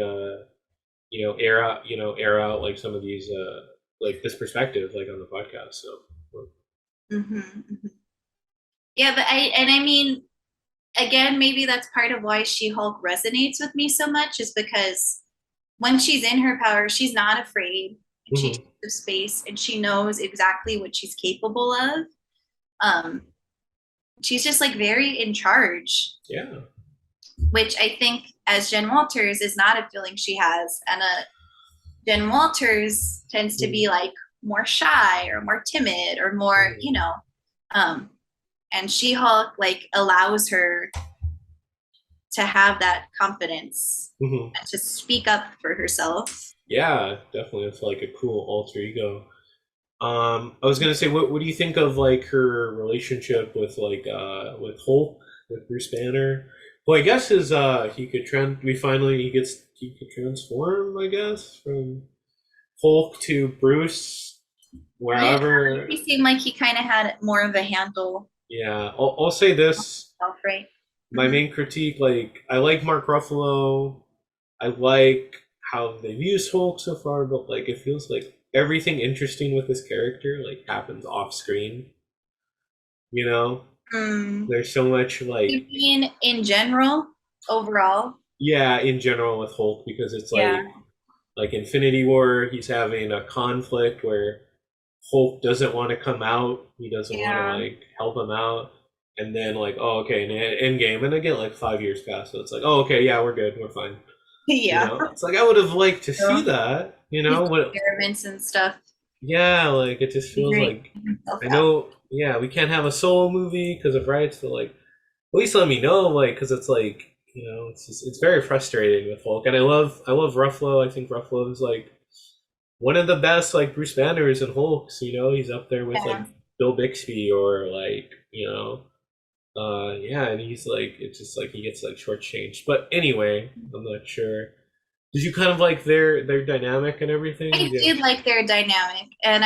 air out like some of these like this perspective like on the podcast. So Mm-hmm. Yeah, but I mean, again, maybe that's part of why She-Hulk resonates with me so much, is because when she's in her power, she's not afraid and she takes mhm. the space and she knows exactly what she's capable of. Um, she's just like very in charge, Yeah. which I think as Jen Walters is not a feeling she has. And Jen Walters tends to be Mhm. like more shy or more timid or more, Mhm. um, and She-Hulk like allows her to have that confidence Mhm. and to speak up for herself. Yeah, definitely. It's like a cool alter ego. I was gonna say, what do you think of like her relationship with like with Hulk, with Bruce Banner? Well, I guess his he could trend. He could transform. I guess from Hulk to Bruce Yeah, wherever. he seemed like he kind of had more of a handle Yeah, I'll say this. himself, right? My Hmm. main critique, like, I like Mark Ruffalo. I like how they've used Hulk so far, but like, it feels like everything interesting with this character like happens off screen. You know, Mm. there's so much You like, mean in general, overall? yeah, in general with Hulk because it's Yeah, like Infinity War, he's having a conflict where Hulk doesn't want to come out. He doesn't want to yeah, like help him out. And then like, oh, okay, in game, and again, like 5 years pass, so it's like, oh, okay, yeah, we're good, we're fine. You yeah. know, it's like I would have liked to see So that. You his know what? experiments and stuff, Yeah, like it just feels figuring like himself I out. know. Yeah, we can't have a solo movie because of rights, but like at least let me know, like, because it's like it's very frustrating with Hulk, and I love Ruffalo. I think Ruffalo is like one of the best like Bruce Banners and Hulks. He's up there with like Yeah. Bill Bixby or like yeah, and he's like it's just like he gets like shortchanged. But anyway, I'm not sure. Did you kind of like their dynamic and everything? I Yeah. did like their dynamic, and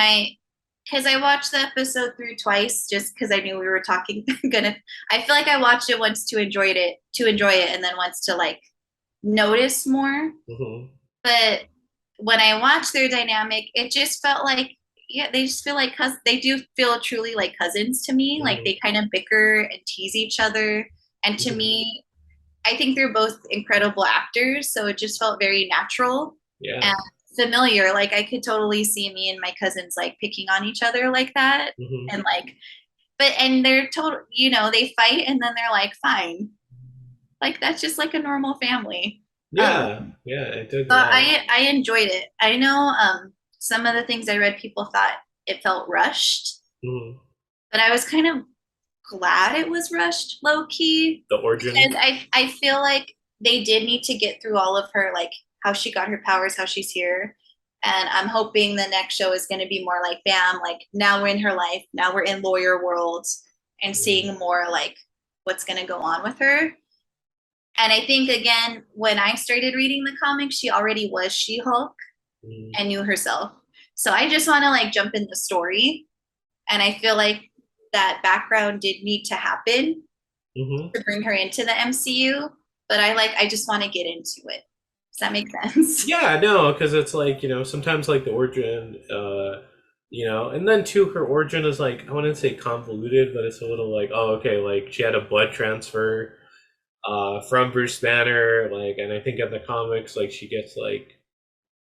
because I watched the episode through twice, just because I knew we were talking. Gonna, I feel like I watched it once to enjoy it, and then once to like notice more. Hmm. But when I watched their dynamic, it just felt like, yeah, they just feel like they do feel truly like cousins to me. Like Hmm. they kind of bicker and tease each other, and to Hmm. me, I think they're both incredible actors, so it just felt very natural Yeah. and familiar. Like I could totally see me and my cousins like picking on each other like that. Hmm. And like, and they're total, they fight and then they're like, fine. Like that's just like a normal family. Um, Yeah. Yeah. I did so that. I enjoyed it. I know some of the things I read, people thought it felt rushed, Hmm. but I was kind of glad it was rushed low key The origin. because I feel like they did need to get through all of her like how she got her powers, how she's here. And I'm hoping the next show is going to be more like bam, like now we're in her life, now we're in lawyer worlds and seeing more like what's going to go on with her. And I think again, when I started reading the comics, she already was She-Hulk Hmm. and knew herself. So I just want to like jump in the story. And I feel like that background did need to happen Hmm. to bring her into the MCU, but I just want to get into it. Does that make sense? Yeah, no, because it's like, sometimes like the origin, and then too, her origin is like, I wouldn't say convoluted, but it's a little like, oh, okay, like she had a blood transfer from Bruce Banner, like, and I think in the comics, like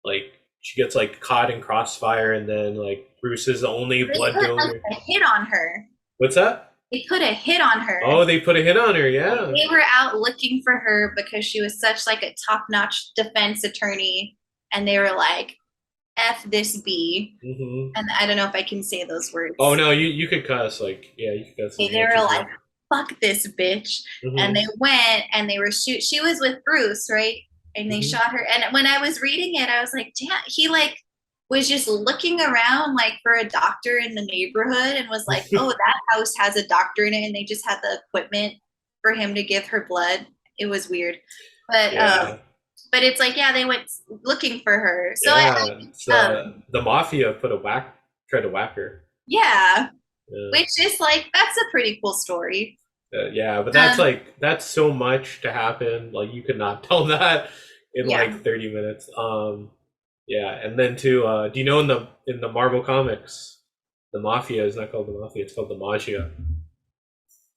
like she gets like caught in crossfire, and then like Bruce is the only They blood put like donor. a hit on her. What's that? They put a hit on her. Oh, they put a hit on her, yeah. They were out looking for her because she was such like a top-notch defense attorney, and they were like, "F this B." Hmm. And I don't know if I can say those Oh words. no, you could cuss, like, yeah, you could cuss as They much were as like, you. "Fuck this bitch," and they Hmm. went and they were shoot. She was with Bruce, right? And they Hmm. shot her. And when I was reading it, I was like, "Damn!" He like was just looking around like for a doctor in the neighborhood and was like, "Oh, that house has a doctor in it," and they just had the equipment for him to give her blood. It was weird, but Yeah. it's like, yeah, they went looking for her. So Yeah, it's um, the mafia tried to whack her. yeah, Yeah, which is like that's a pretty cool story. yeah, but Um, that's so much to happen. Like you could not tell that in yeah. like 30 minutes. Yeah, and then too, do you know in the Marvel comics, the mafia is not called the mafia; it's called the Magia.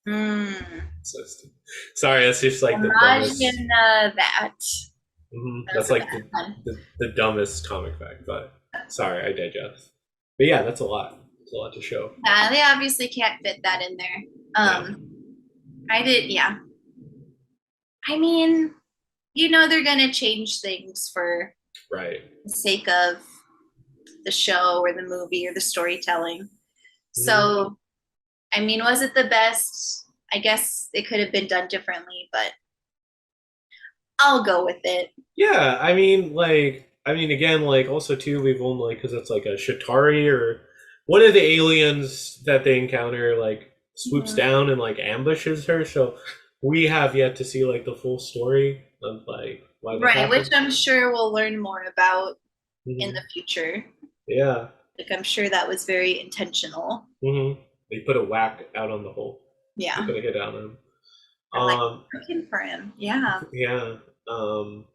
Mm. So sorry, that's just like the dumbest. Imagine that. That's That's a like bad one. the dumbest comic fact. But sorry, I digest. But yeah, that's a lot. It's a lot to show. Yeah, they obviously can't fit that in there. Yeah, I did, yeah. I mean, they're gonna change things for right. the sake of the show or the movie or the storytelling. Mhm. So, I mean, was it the best? I guess it could have been done differently, but I'll go with it. Yeah, I mean, again, like, also too, we've only because it's like a Shatari or one of the aliens that they encounter, like, swoops Mhm. down and like ambushes her. So we have yet to see like the full story of like why that Right, which happened. I'm sure we'll learn more about in the Hmm. future. Yeah. Like I'm sure that was very intentional. Hmm. They put a whack out on the hole. They Yeah. put a hit out on him. I'm like Um, looking for him. Yeah. yeah. Um,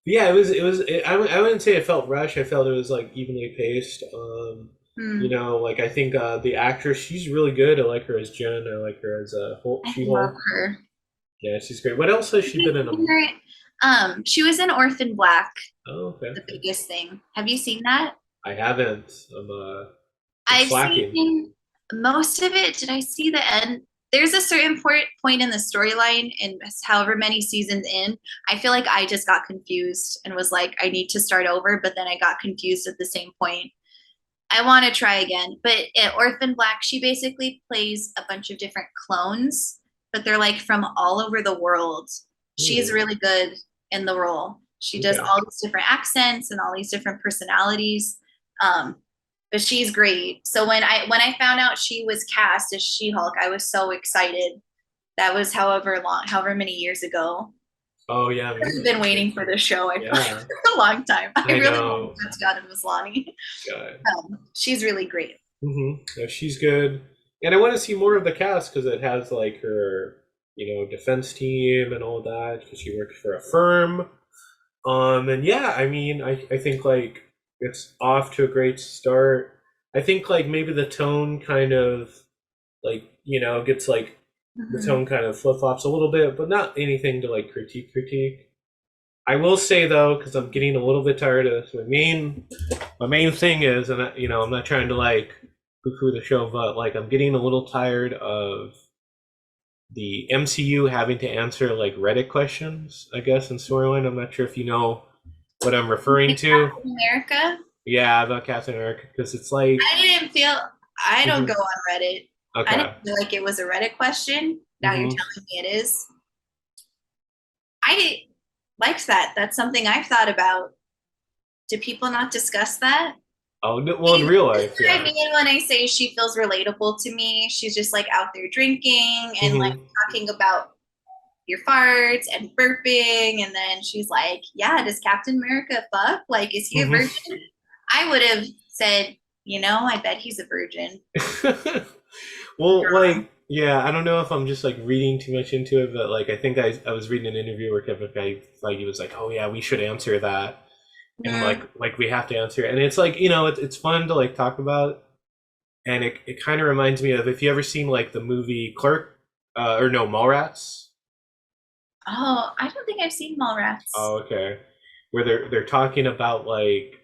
yeah, I wouldn't say it felt rushed. I felt it was like evenly paced. Hmm. Like I think the actress, she's really good. I like her as Jen. I like her as I love She-Hulk. her. Yeah, she's great. What else has she been in? She was in Orphan Black, Oh, okay. the biggest thing. Have you seen that? I haven't. I'm I've slacking. seen most of it. Did I see the end? There's a certain point in the storyline, and however many seasons in, I feel like I just got confused and was like, I need to start over. But then I got confused at the same point. I want to try again. But at Orphan Black, she basically plays a bunch of different clones, but they're like from all over the world. She's Hmm. really good in the role. She does Okay. all these different accents and all these different personalities. Um, but she's great. So when I found out she was cast as She-Hulk, I was so excited. That was however many years ago. Oh yeah, I've been waiting for this show. I feel like yeah. for a long time. I I really want know. to Scott and Maslany. God. She's really great. Yeah, she's good, and I want to see more of the cast because it has like her, defense team and all that. Because she works for a firm. And yeah, I mean, I think like it's off to a great start. I think like maybe the tone kind of gets like the Mhm. tone kind of flip flops a little bit, but not anything to like critique. I will say though, because I'm getting a little bit tired of this. My main thing is, and I'm not trying to like poo-poo the show, but like I'm getting a little tired of the MCU having to answer like Reddit questions. I guess in storyline, I'm not sure if you know what I'm referring to. Captain America. Yeah, about Captain America, because it's like, I didn't feel. I don't go mhm, on Reddit. I didn't okay, feel like it was a Reddit question. Now you're hmm, telling me it is. I liked that. That's something I've thought about. Do people not discuss that? oh no, well in real life, I yeah, mean, when I say she feels relatable to me, she's just like out there drinking and like hmm, talking about your farts and burping, and then she's like, "Yeah, does Captain America fuck? Like, is he a hmm. virgin?" I would have said, I bet he's a virgin. Well, like, yeah, I don't know if I'm just like reading too much into it, but like, I think I was reading an interview where Kevin Feige was like, "Oh yeah, we should answer that," and Mm. like we have to answer it, and it's like it's fun to like talk about, and it kind of reminds me of if you ever seen like the movie Clerk, or no, Mallrats. Oh, I don't think I've seen Mallrats. Oh, okay. Where they're talking about like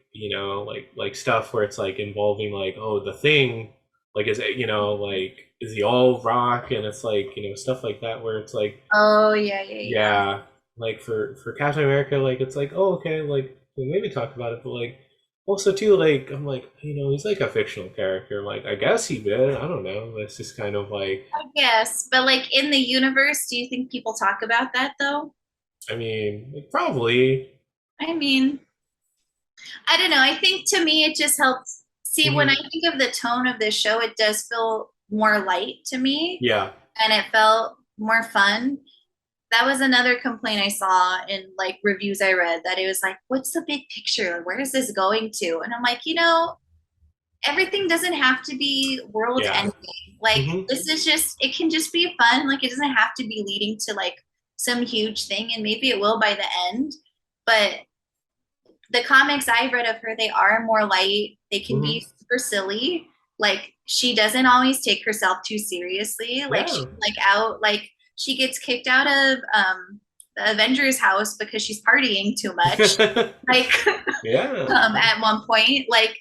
like stuff where it's like involving like the thing like is it like is he all rock and it's like stuff like that where it's like Oh, yeah, yeah, yeah. yeah like for Captain America like it's like oh okay like we maybe talk about it but like also too like I'm like he's like a fictional character like I guess he did I don't know it's just kind of like I guess, but like in the universe, do you think people talk about that though? I mean like, probably I mean, I don't know. I think to me, it just helps. See, when I hmm think of the tone of this show, it does feel more light to me yeah and it felt more fun. That was another complaint I saw in like reviews I read that it was like, what's the big picture? Where is this going to? And I'm like, everything doesn't have to be world yeah ending. Like hmm this is just it can just be fun. Like it doesn't have to be leading to like some huge thing and maybe it will by the end. But the comics I've read of her, they are more light. They can hmm be super silly. Like she doesn't always take herself too seriously. Like yeah she's like out like she gets kicked out of the Avengers house because she's partying too much. Like yeah. at one point, like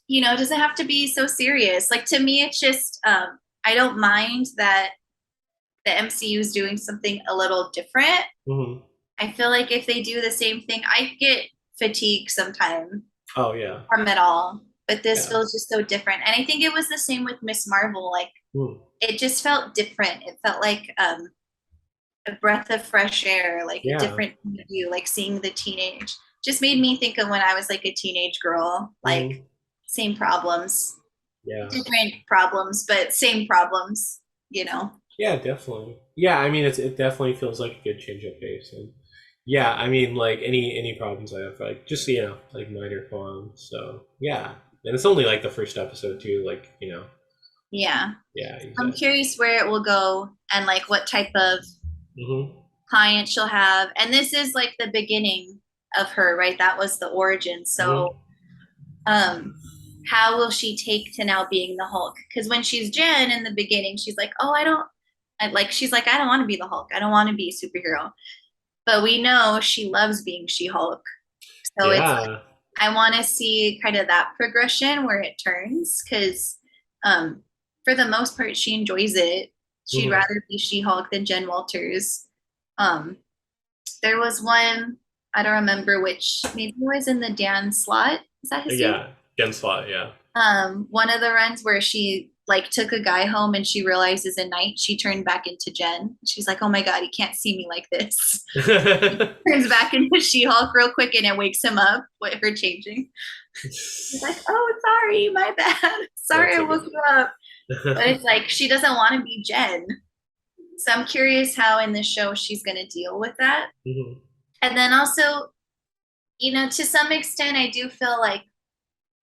it doesn't have to be so serious. Like to me, it's just I don't mind that the MCU is doing something a little different. Hmm. I feel like if they do the same thing, I get fatigue sometimes Oh yeah. from it all. But this Yeah. feels just so different. And I think it was the same with Miss Marvel. Like Mm. it just felt different. It felt like a breath of fresh air, like a Yeah. different view, like seeing the teenage. Just made me think of when I was like a teenage girl, like Hmm. same problems, Yeah. different problems, but same problems. Yeah, definitely. Yeah, I mean, it definitely feels like a good change of pace, and yeah, I mean, like any problems I have, like just like minor qualms. So yeah, and it's only like the first episode too. Like Yeah. yeah, I'm exactly. curious where it will go and like what type of Hmm. client she'll have. And this is like the beginning of her, right? That was the origin. So, Hmm. um, how will she take to now being the Hulk? Because when she's Jen in the beginning, she's like, "Oh, she's like, I don't want to be the Hulk. I don't want to be a superhero." But we know she loves being She-Hulk. So it's Yeah. I want to see kind of that progression where it turns because um, for the most part, she enjoys it. She'd Hmm. rather be She Hulk than Jen Walters. Um, there was one, I don't remember which, maybe it was in the Dan Slott. Is that his name? Yeah. Genslot. Yeah. One of the runs where she like took a guy home and she realizes at night she turned back into Jen. She's like, oh my God, he can't see me like this. Turns back into She-Hulk real quick and it wakes him up with her changing. He's like, oh, sorry, my bad. Sorry, That's I a woke good you up. But it's like she doesn't want to be Jen. So I'm curious how in this show she's going to deal with that. one. And then also, to some extent, I do feel like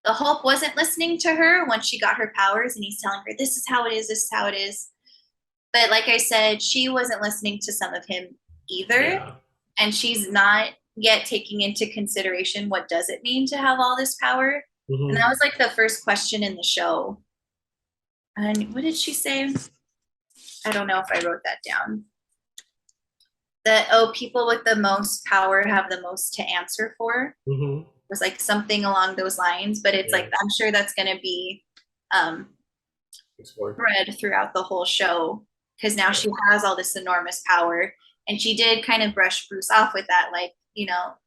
the Hulk wasn't listening to her when she got her powers and he's telling her, this is how it is, this is how it is. But like I said, she wasn't listening to some of him either. Yeah. And she's not yet taking into consideration what does it mean to have all this power. And that Hmm. was like the first question in the show. And what did she say? I don't know if I wrote that down. That, oh, people with the most power have the most to answer for. Hmm. It was like something along those lines, but it's Yeah. like I'm sure that's going to be um, Explore. thread throughout the whole show because now Yeah. she has all this enormous power, and she did kind of brush Bruce off with that, like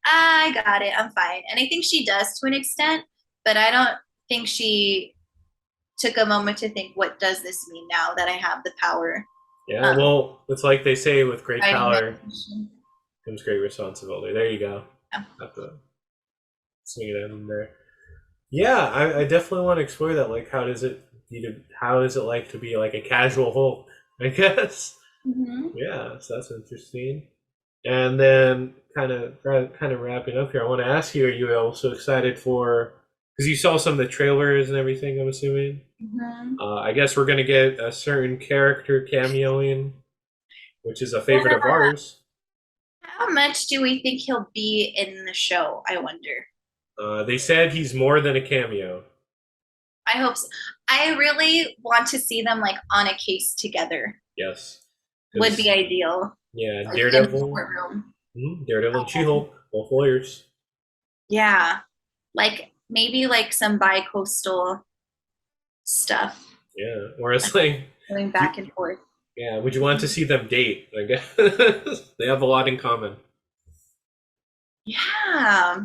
I got it, I'm fine, and I think she does to an extent, but I don't think she took a moment to think, what does this mean now that I have the power? Yeah. Um, Well, it's like they say, with great Fighting power meditation. comes great responsibility. There you go. Yeah. Have to swing it in there. Yeah, I definitely want to explore that. Like, how is it like to be like a casual Hulk? I guess. Mm-hmm. Yeah, so that's interesting. And then kind of wrapping up here, I want to ask you: are you also excited for? Because you saw some of the trailers and everything, I'm assuming. Mm-hmm. I guess we're gonna get a certain character cameoing, which is a favorite of ours. How much do we think he'll be in the show? I wonder. They said he's more than a cameo. I hope so. I really want to see them like on a case together. Yes, Would be because ideal. yeah, Like in the Daredevil, courtroom. Daredevil and She-Hulk, both lawyers. Yeah. Like maybe like some bi-coastal stuff. Yeah, or it's like, Going do- back and forth. yeah, would you want to see them date? I guess they have a lot in common. Yeah.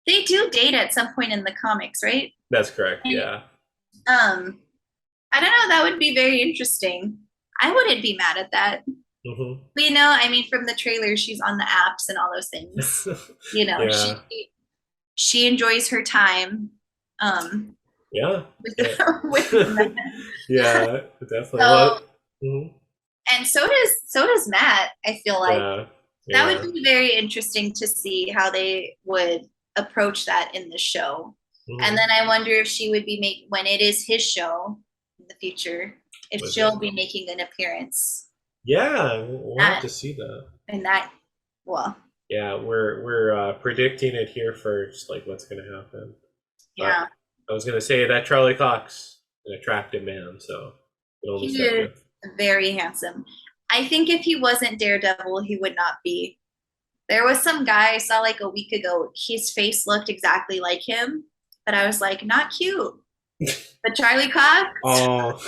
They do date at some point in the comics, right? That's correct. Yeah. Um, I don't know, that would be very interesting. I wouldn't be mad at that. Hmm. We know, I mean, from the trailer, she's on the apps and all those things. You know, she Yeah. she enjoys her time Yeah. with Yeah. with the men. Yeah. Definitely. So, Well. Mhm. and so does Matt. I feel like Yeah. that would Yeah. be very interesting to see how they would approach that in the show. And Hmm. then I wonder if she would be when it is his show in the future, if Was it? she'll be making an appearance Yeah. We'll have at to see that. in that. Well, Yeah, we're predicting it here first, like what's going to happen. But yeah, I was going to say that Charlie Cox, an attractive man, so it only he step is in. very handsome. I think if he wasn't Daredevil, he would not be. There was some guy I saw like a week ago. His face looked exactly like him, but I was like, not cute. But Charlie Cox. Oh.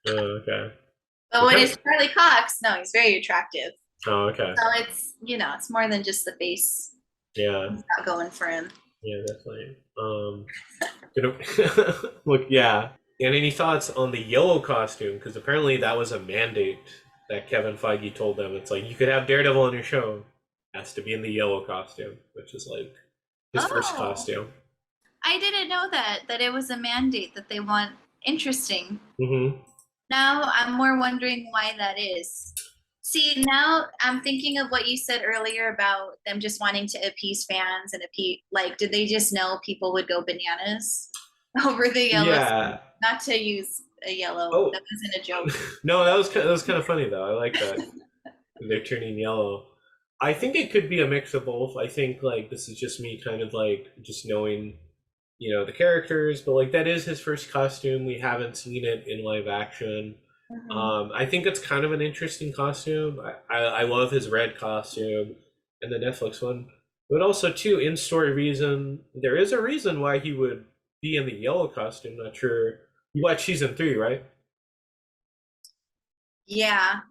Okay. But We're when kind it's Charlie Cox, no, he's very attractive. oh, okay. So it's more than just the face. Yeah. He's not going for him. Yeah, definitely. Look, yeah. And any thoughts on the yellow costume? Because apparently that was a mandate that Kevin Feige told them. It's like, you could have Daredevil on your show. Has to be in the yellow costume, which is like his first Oh, costume. I didn't know that it was a mandate that they want. Interesting. Hmm. Now I'm more wondering why that is. See, now I'm thinking of what you said earlier about them just wanting to appease fans and appease, like, did they just know people would go bananas over the yellow? Yeah. Not to use a yellow, that Oh wasn't a joke. no, that was kind of funny though. I like that they're turning yellow. I think it could be a mix of both. I think like this is just me kind of like just knowing, the characters, but like that is his first costume. We haven't seen it in live action. Mhm. I think it's kind of an interesting costume. I love his red costume and the Netflix one, but also too in story reason there is a reason why he would be in the yellow costume. Not sure you watched season 3, right? Yeah,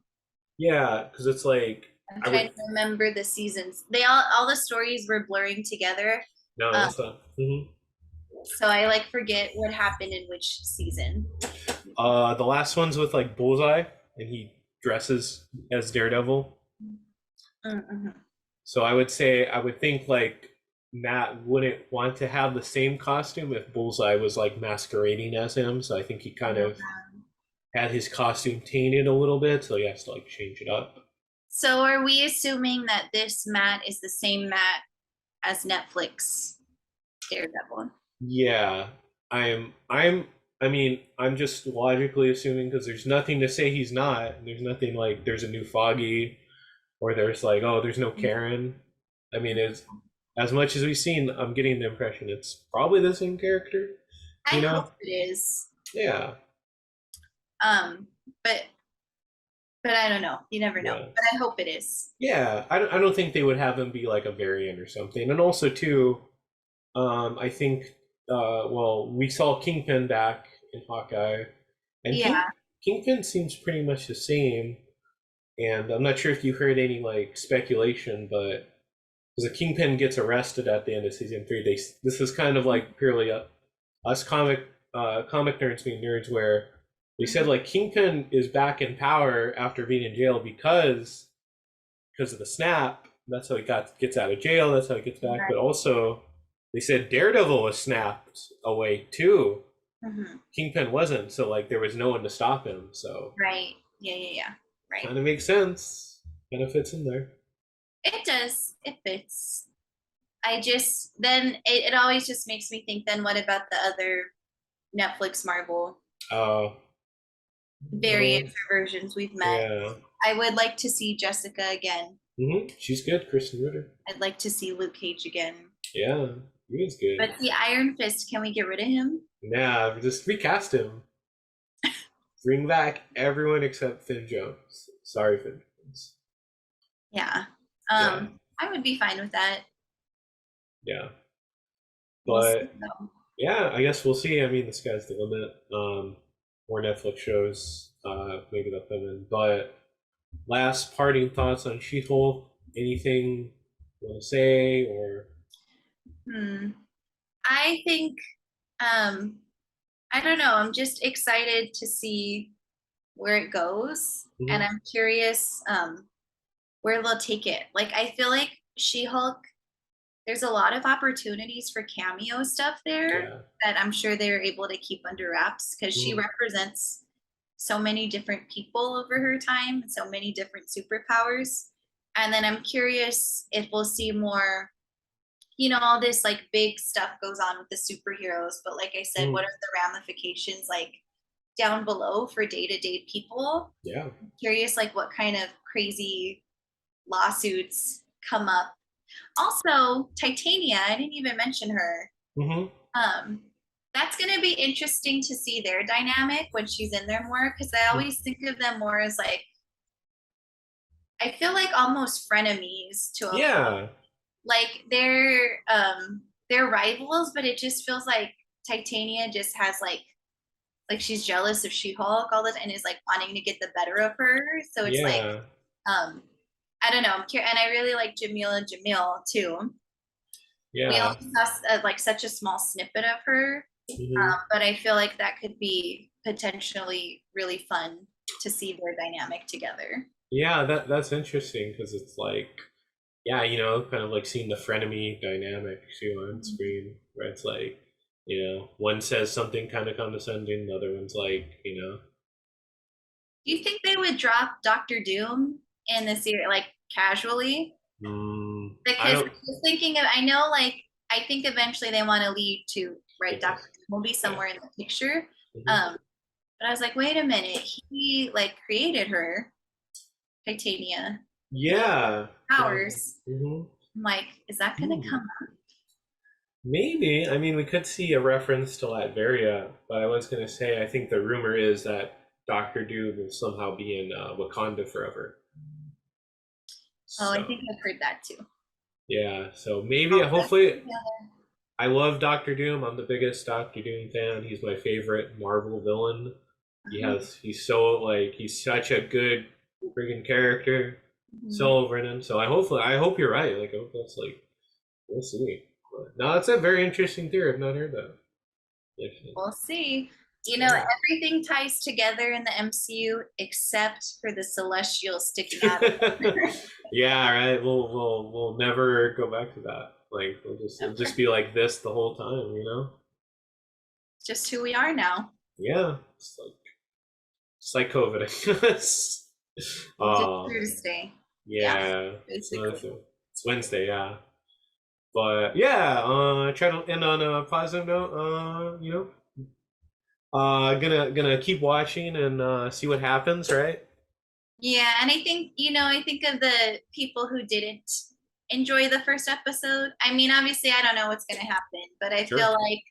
Yeah, because it's like I'm I trying would to remember the seasons. They all the stories were blurring together. no, Um, that's not. Mhm. so I like forget what happened in which season. The last one's with like Bullseye, and he dresses as Daredevil. Mm-hmm. So I would think like Matt wouldn't want to have the same costume if Bullseye was like masquerading as him. So I think he kind of had his costume tainted a little bit, so he has to like change it up. So are we assuming that this Matt is the same Matt as Netflix Daredevil? Yeah, I mean, I'm just logically assuming because there's nothing to say he's not. There's nothing like there's a new Foggy or there's like, oh, there's no Karen. I mean, it's as much as we've seen, I'm getting the impression it's probably the same character. I You hope know? it is. Yeah, Um, but I don't know. You never know. yeah, But I hope it is. yeah. I don't think they would have him be like a variant or something. And also too, I think, well, we saw Kingpin back in Hawkeye, and Yeah. Kingpin seems pretty much the same. And I'm not sure if you heard any like speculation, but because the Kingpin gets arrested at the end of season 3, this is kind of like purely us comic nerds being nerds, where they said Mhm. like Kingpin is back in power after being in jail because of the snap. That's how he gets out of jail. That's how he gets back. But Right. also, they said Daredevil was snapped away too. Hmm. Kingpin wasn't, so like there was no one to stop him. So Right. Yeah, yeah, yeah. Right. kind of makes sense. Kind of fits in there. It does. It fits. I just then it always just makes me think then what about the other Netflix Marvel Uh, variants or versions we've met? yeah. I would like to see Jessica again. She's good, Kristen Ritter. I'd like to see Luke Cage again. Yeah, he was good. But the Iron Fist, can we get rid of him? Nah, just recast him. Bring back everyone except Finn Jones. Sorry, Finn Jones. Yeah. Yeah, I would be fine with that. yeah. We'll see But though. yeah, I guess we'll see. I mean, the sky's the limit. More Netflix shows. Maybe they'll come in. But last parting thoughts on She-Hulk. Anything you want to say or? Hmm. I think um I don't know. I'm just excited to see where it goes. And Mhm. I'm curious where they'll take it. Like I feel like She-Hulk, there's a lot of opportunities for cameo stuff there Yeah. that I'm sure they're able to keep under wraps because she Mhm. represents so many different people over her time and so many different superpowers. And then I'm curious if we'll see more, all this like big stuff goes on with the superheroes. But like I said, what Mhm. are the ramifications like down below for day-to-day people? Yeah. Curious like what kind of crazy lawsuits come up. Also, Titania, I didn't even mention her. Mhm. Um, that's going to be interesting to see their dynamic when she's in there more because I always think of them more as like, I feel like almost frenemies to a point. Yeah. Like they're rivals, but it just feels like Titania just has like she's jealous of She-Hulk all this and is like wanting to get the better of her. So it's like Yeah. um I don't know. And I really like Jamila Jamil too. We Yeah. only saw like such a small snippet of her, Mhm. but I feel like that could be potentially really fun to see their dynamic together. Yeah, that's interesting because it's like, yeah, kind of like seeing the frenemy dynamic too on screen, where it's like, one says something kind of condescending, the other one's like, Do you think they would drop Doctor Doom in the series, like casually? I Because I don't. was thinking of, I know, like, I think eventually they want to lead to, right, Doctor Doom will be Yeah. somewhere in the picture. Mhm. But I was like, wait a minute, he like created her, Titania, Yeah. Yeah. powers. hmm I'm like, is that gonna come up? Maybe. I mean, we could see a reference to Latveria, but I was going to say, I think the rumor is that Doctor Doom will somehow be in Wakanda forever. Oh, I So, think I've heard that too. yeah. So maybe, Oh, hopefully, I love Doctor Doom. I'm the biggest Doctor Doom fan. He's my favorite Marvel villain. He's so, like, he's such a good friggin' character. mhm. So overwritten. So I hope you're right. Like, I hope that's like, we'll see. But, no, that's a very interesting theory. I've not heard that. Actually. We'll see. You know, Yeah. everything ties together in the MCU except for the Celestials sticking out. Yeah, right. We'll never go back to that. Like it'll just be like this the whole time, you know? It's just who we are now. Yeah. It's like COVID, I guess. It's just here to stay. Yeah, Yeah. basically. It's Wednesday, yeah. But yeah, try to end on a positive note. Gonna keep watching and see what happens, right? Yeah, and I think, I think of the people who didn't enjoy the first episode. I mean, obviously, I don't know what's going to happen, but I Sure. feel like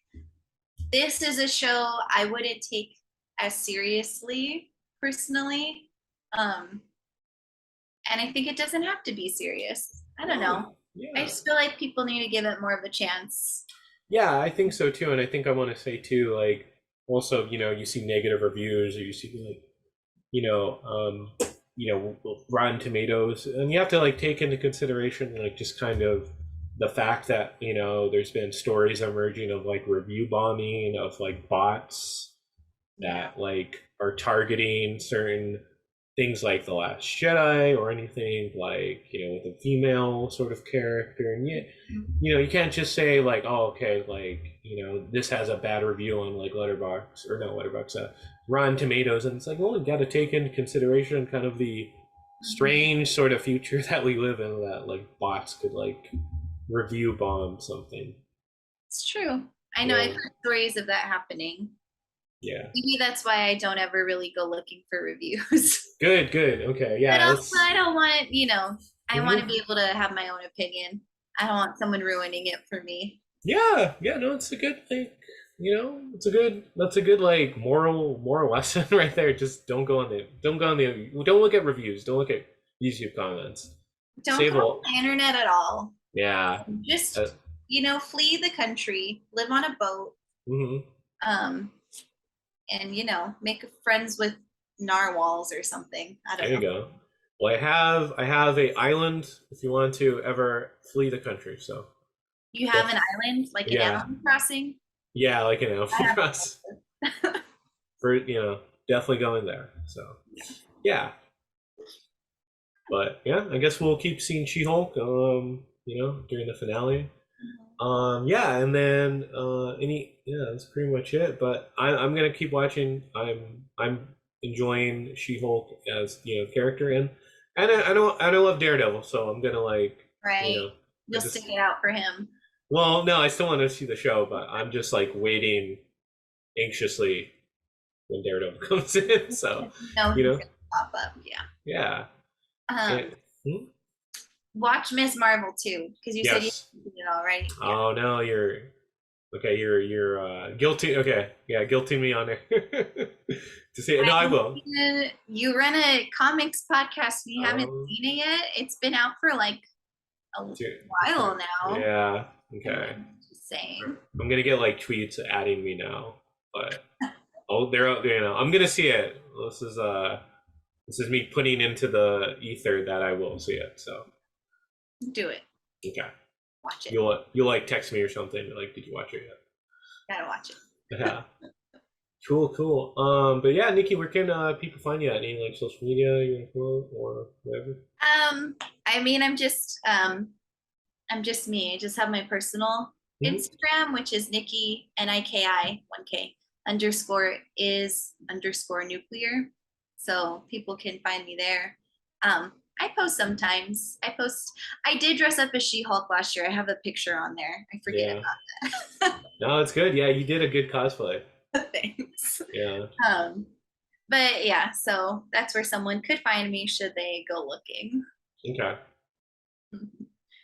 this is a show I wouldn't take as seriously personally. Um, and I think it doesn't have to be serious. I don't know. I Yeah. just feel like people need to give it more of a chance. Yeah, I think so too, and I think I want to say too, like also, you see negative reviews or you see like, you know, Rotten Tomatoes, and you have to like take into consideration like just kind of the fact that there's been stories emerging of like review bombing of like bots Yeah. that like are targeting certain things like The Last Jedi or anything like, with a female sort of character. And yet, you can't just say like, oh, okay, like, this has a bad review on like Letterbox or not Letterbox, Rotten Tomatoes. And it's like, well, you got to take into consideration kind of the strange sort of future that we live in that like bots could like review bomb something. It's true. I know I've Yeah. heard stories of that happening. Yeah. Maybe that's why I don't ever really go looking for reviews. Good, good. Okay. But Yeah. also, I don't want, I want to Mhm. be able to have my own opinion. I don't want someone ruining it for me. Yeah, yeah, no, it's a good like, that's a good like moral lesson right there. Just don't look at reviews, don't look at YouTube comments. Don't Save go on all. the internet at all. Yeah. Uh, Just, flee the country, live on a boat, mhm. um, and, make friends with narwhals or something. I There don't you know. go. Well, I have a island if you want to ever flee the country. So You have def- an island, like an yeah, Animal Crossing. yeah, like an I have Albatross for definitely going there. So yeah. But yeah, I guess we'll keep seeing She-Hulk, during the finale. Yeah, and then that's pretty much it. But I'm gonna keep watching. I'm enjoying She-Hulk as character, and I don't love Daredevil, so I'm gonna like right. I You'll stick just it out for him. well, no, I still want to see the show, but I'm just like waiting anxiously when Daredevil comes in. So No, you he's know, gonna pop up. Yeah. yeah. Um, And, hmm? watch Ms. Marvel too, because you said you Yes. did it already. Yeah. Oh no, you're okay. You're guilty. Okay, yeah, guilty me on it to say no. I will. You run a comics podcast and you haven't Um, seen it yet. It's been out for like a dude, while now. yeah. Okay. Just saying. I'm gonna get like tweets adding me now, but they're out there. I'm gonna see it. This is me putting into the ether that I will see it. So Do it. okay, Watch it. you'll like text me or something like, did you watch it yet? Gotta watch it. Yeah. Cool. But yeah, Nikki, where can people find you at? Any like social media you want to promote or whatever? I mean, I'm just me. I just have my personal Mhm. Instagram, which is Nikki NIKI 1K underscore is underscore nuclear. so people can find me there. I post sometimes. I did dress up as She-Hulk last year. I have a picture on there. I forget Yeah. about that. No, it's good. Yeah, you did a good cosplay. Thanks. Yeah. Um, but yeah, so that's where someone could find me should they go looking. Okay.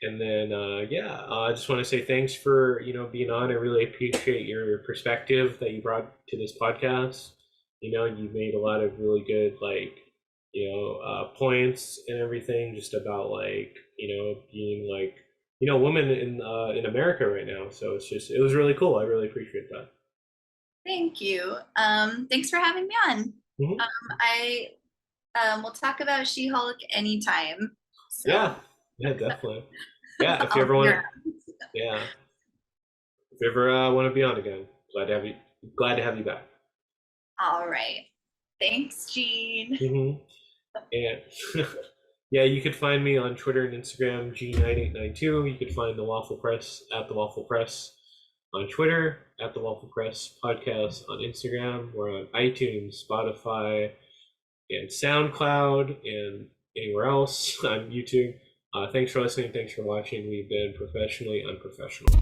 And then, yeah, I just want to say thanks for being on. I really appreciate your perspective that you brought to this podcast. You made a lot of really good points and everything, just about being women in America right now. So it was really cool. I really appreciate that. Thank you. Thanks for having me on. Hmm. I will talk about She-Hulk anytime. So Yeah, yeah, definitely. Yeah, if you I'll ever be want to, around. yeah, if you ever want to be on again, glad to have you back. All right. Thanks, Jean. Hmm. And yeah, you could find me on Twitter and Instagram, G9892. You could find the Waffle Press at the Waffle Press on Twitter, at the Waffle Press Podcast on Instagram. We're on iTunes, Spotify, and SoundCloud, and anywhere else on YouTube. Thanks for listening. Thanks for watching. We've been professionally unprofessional.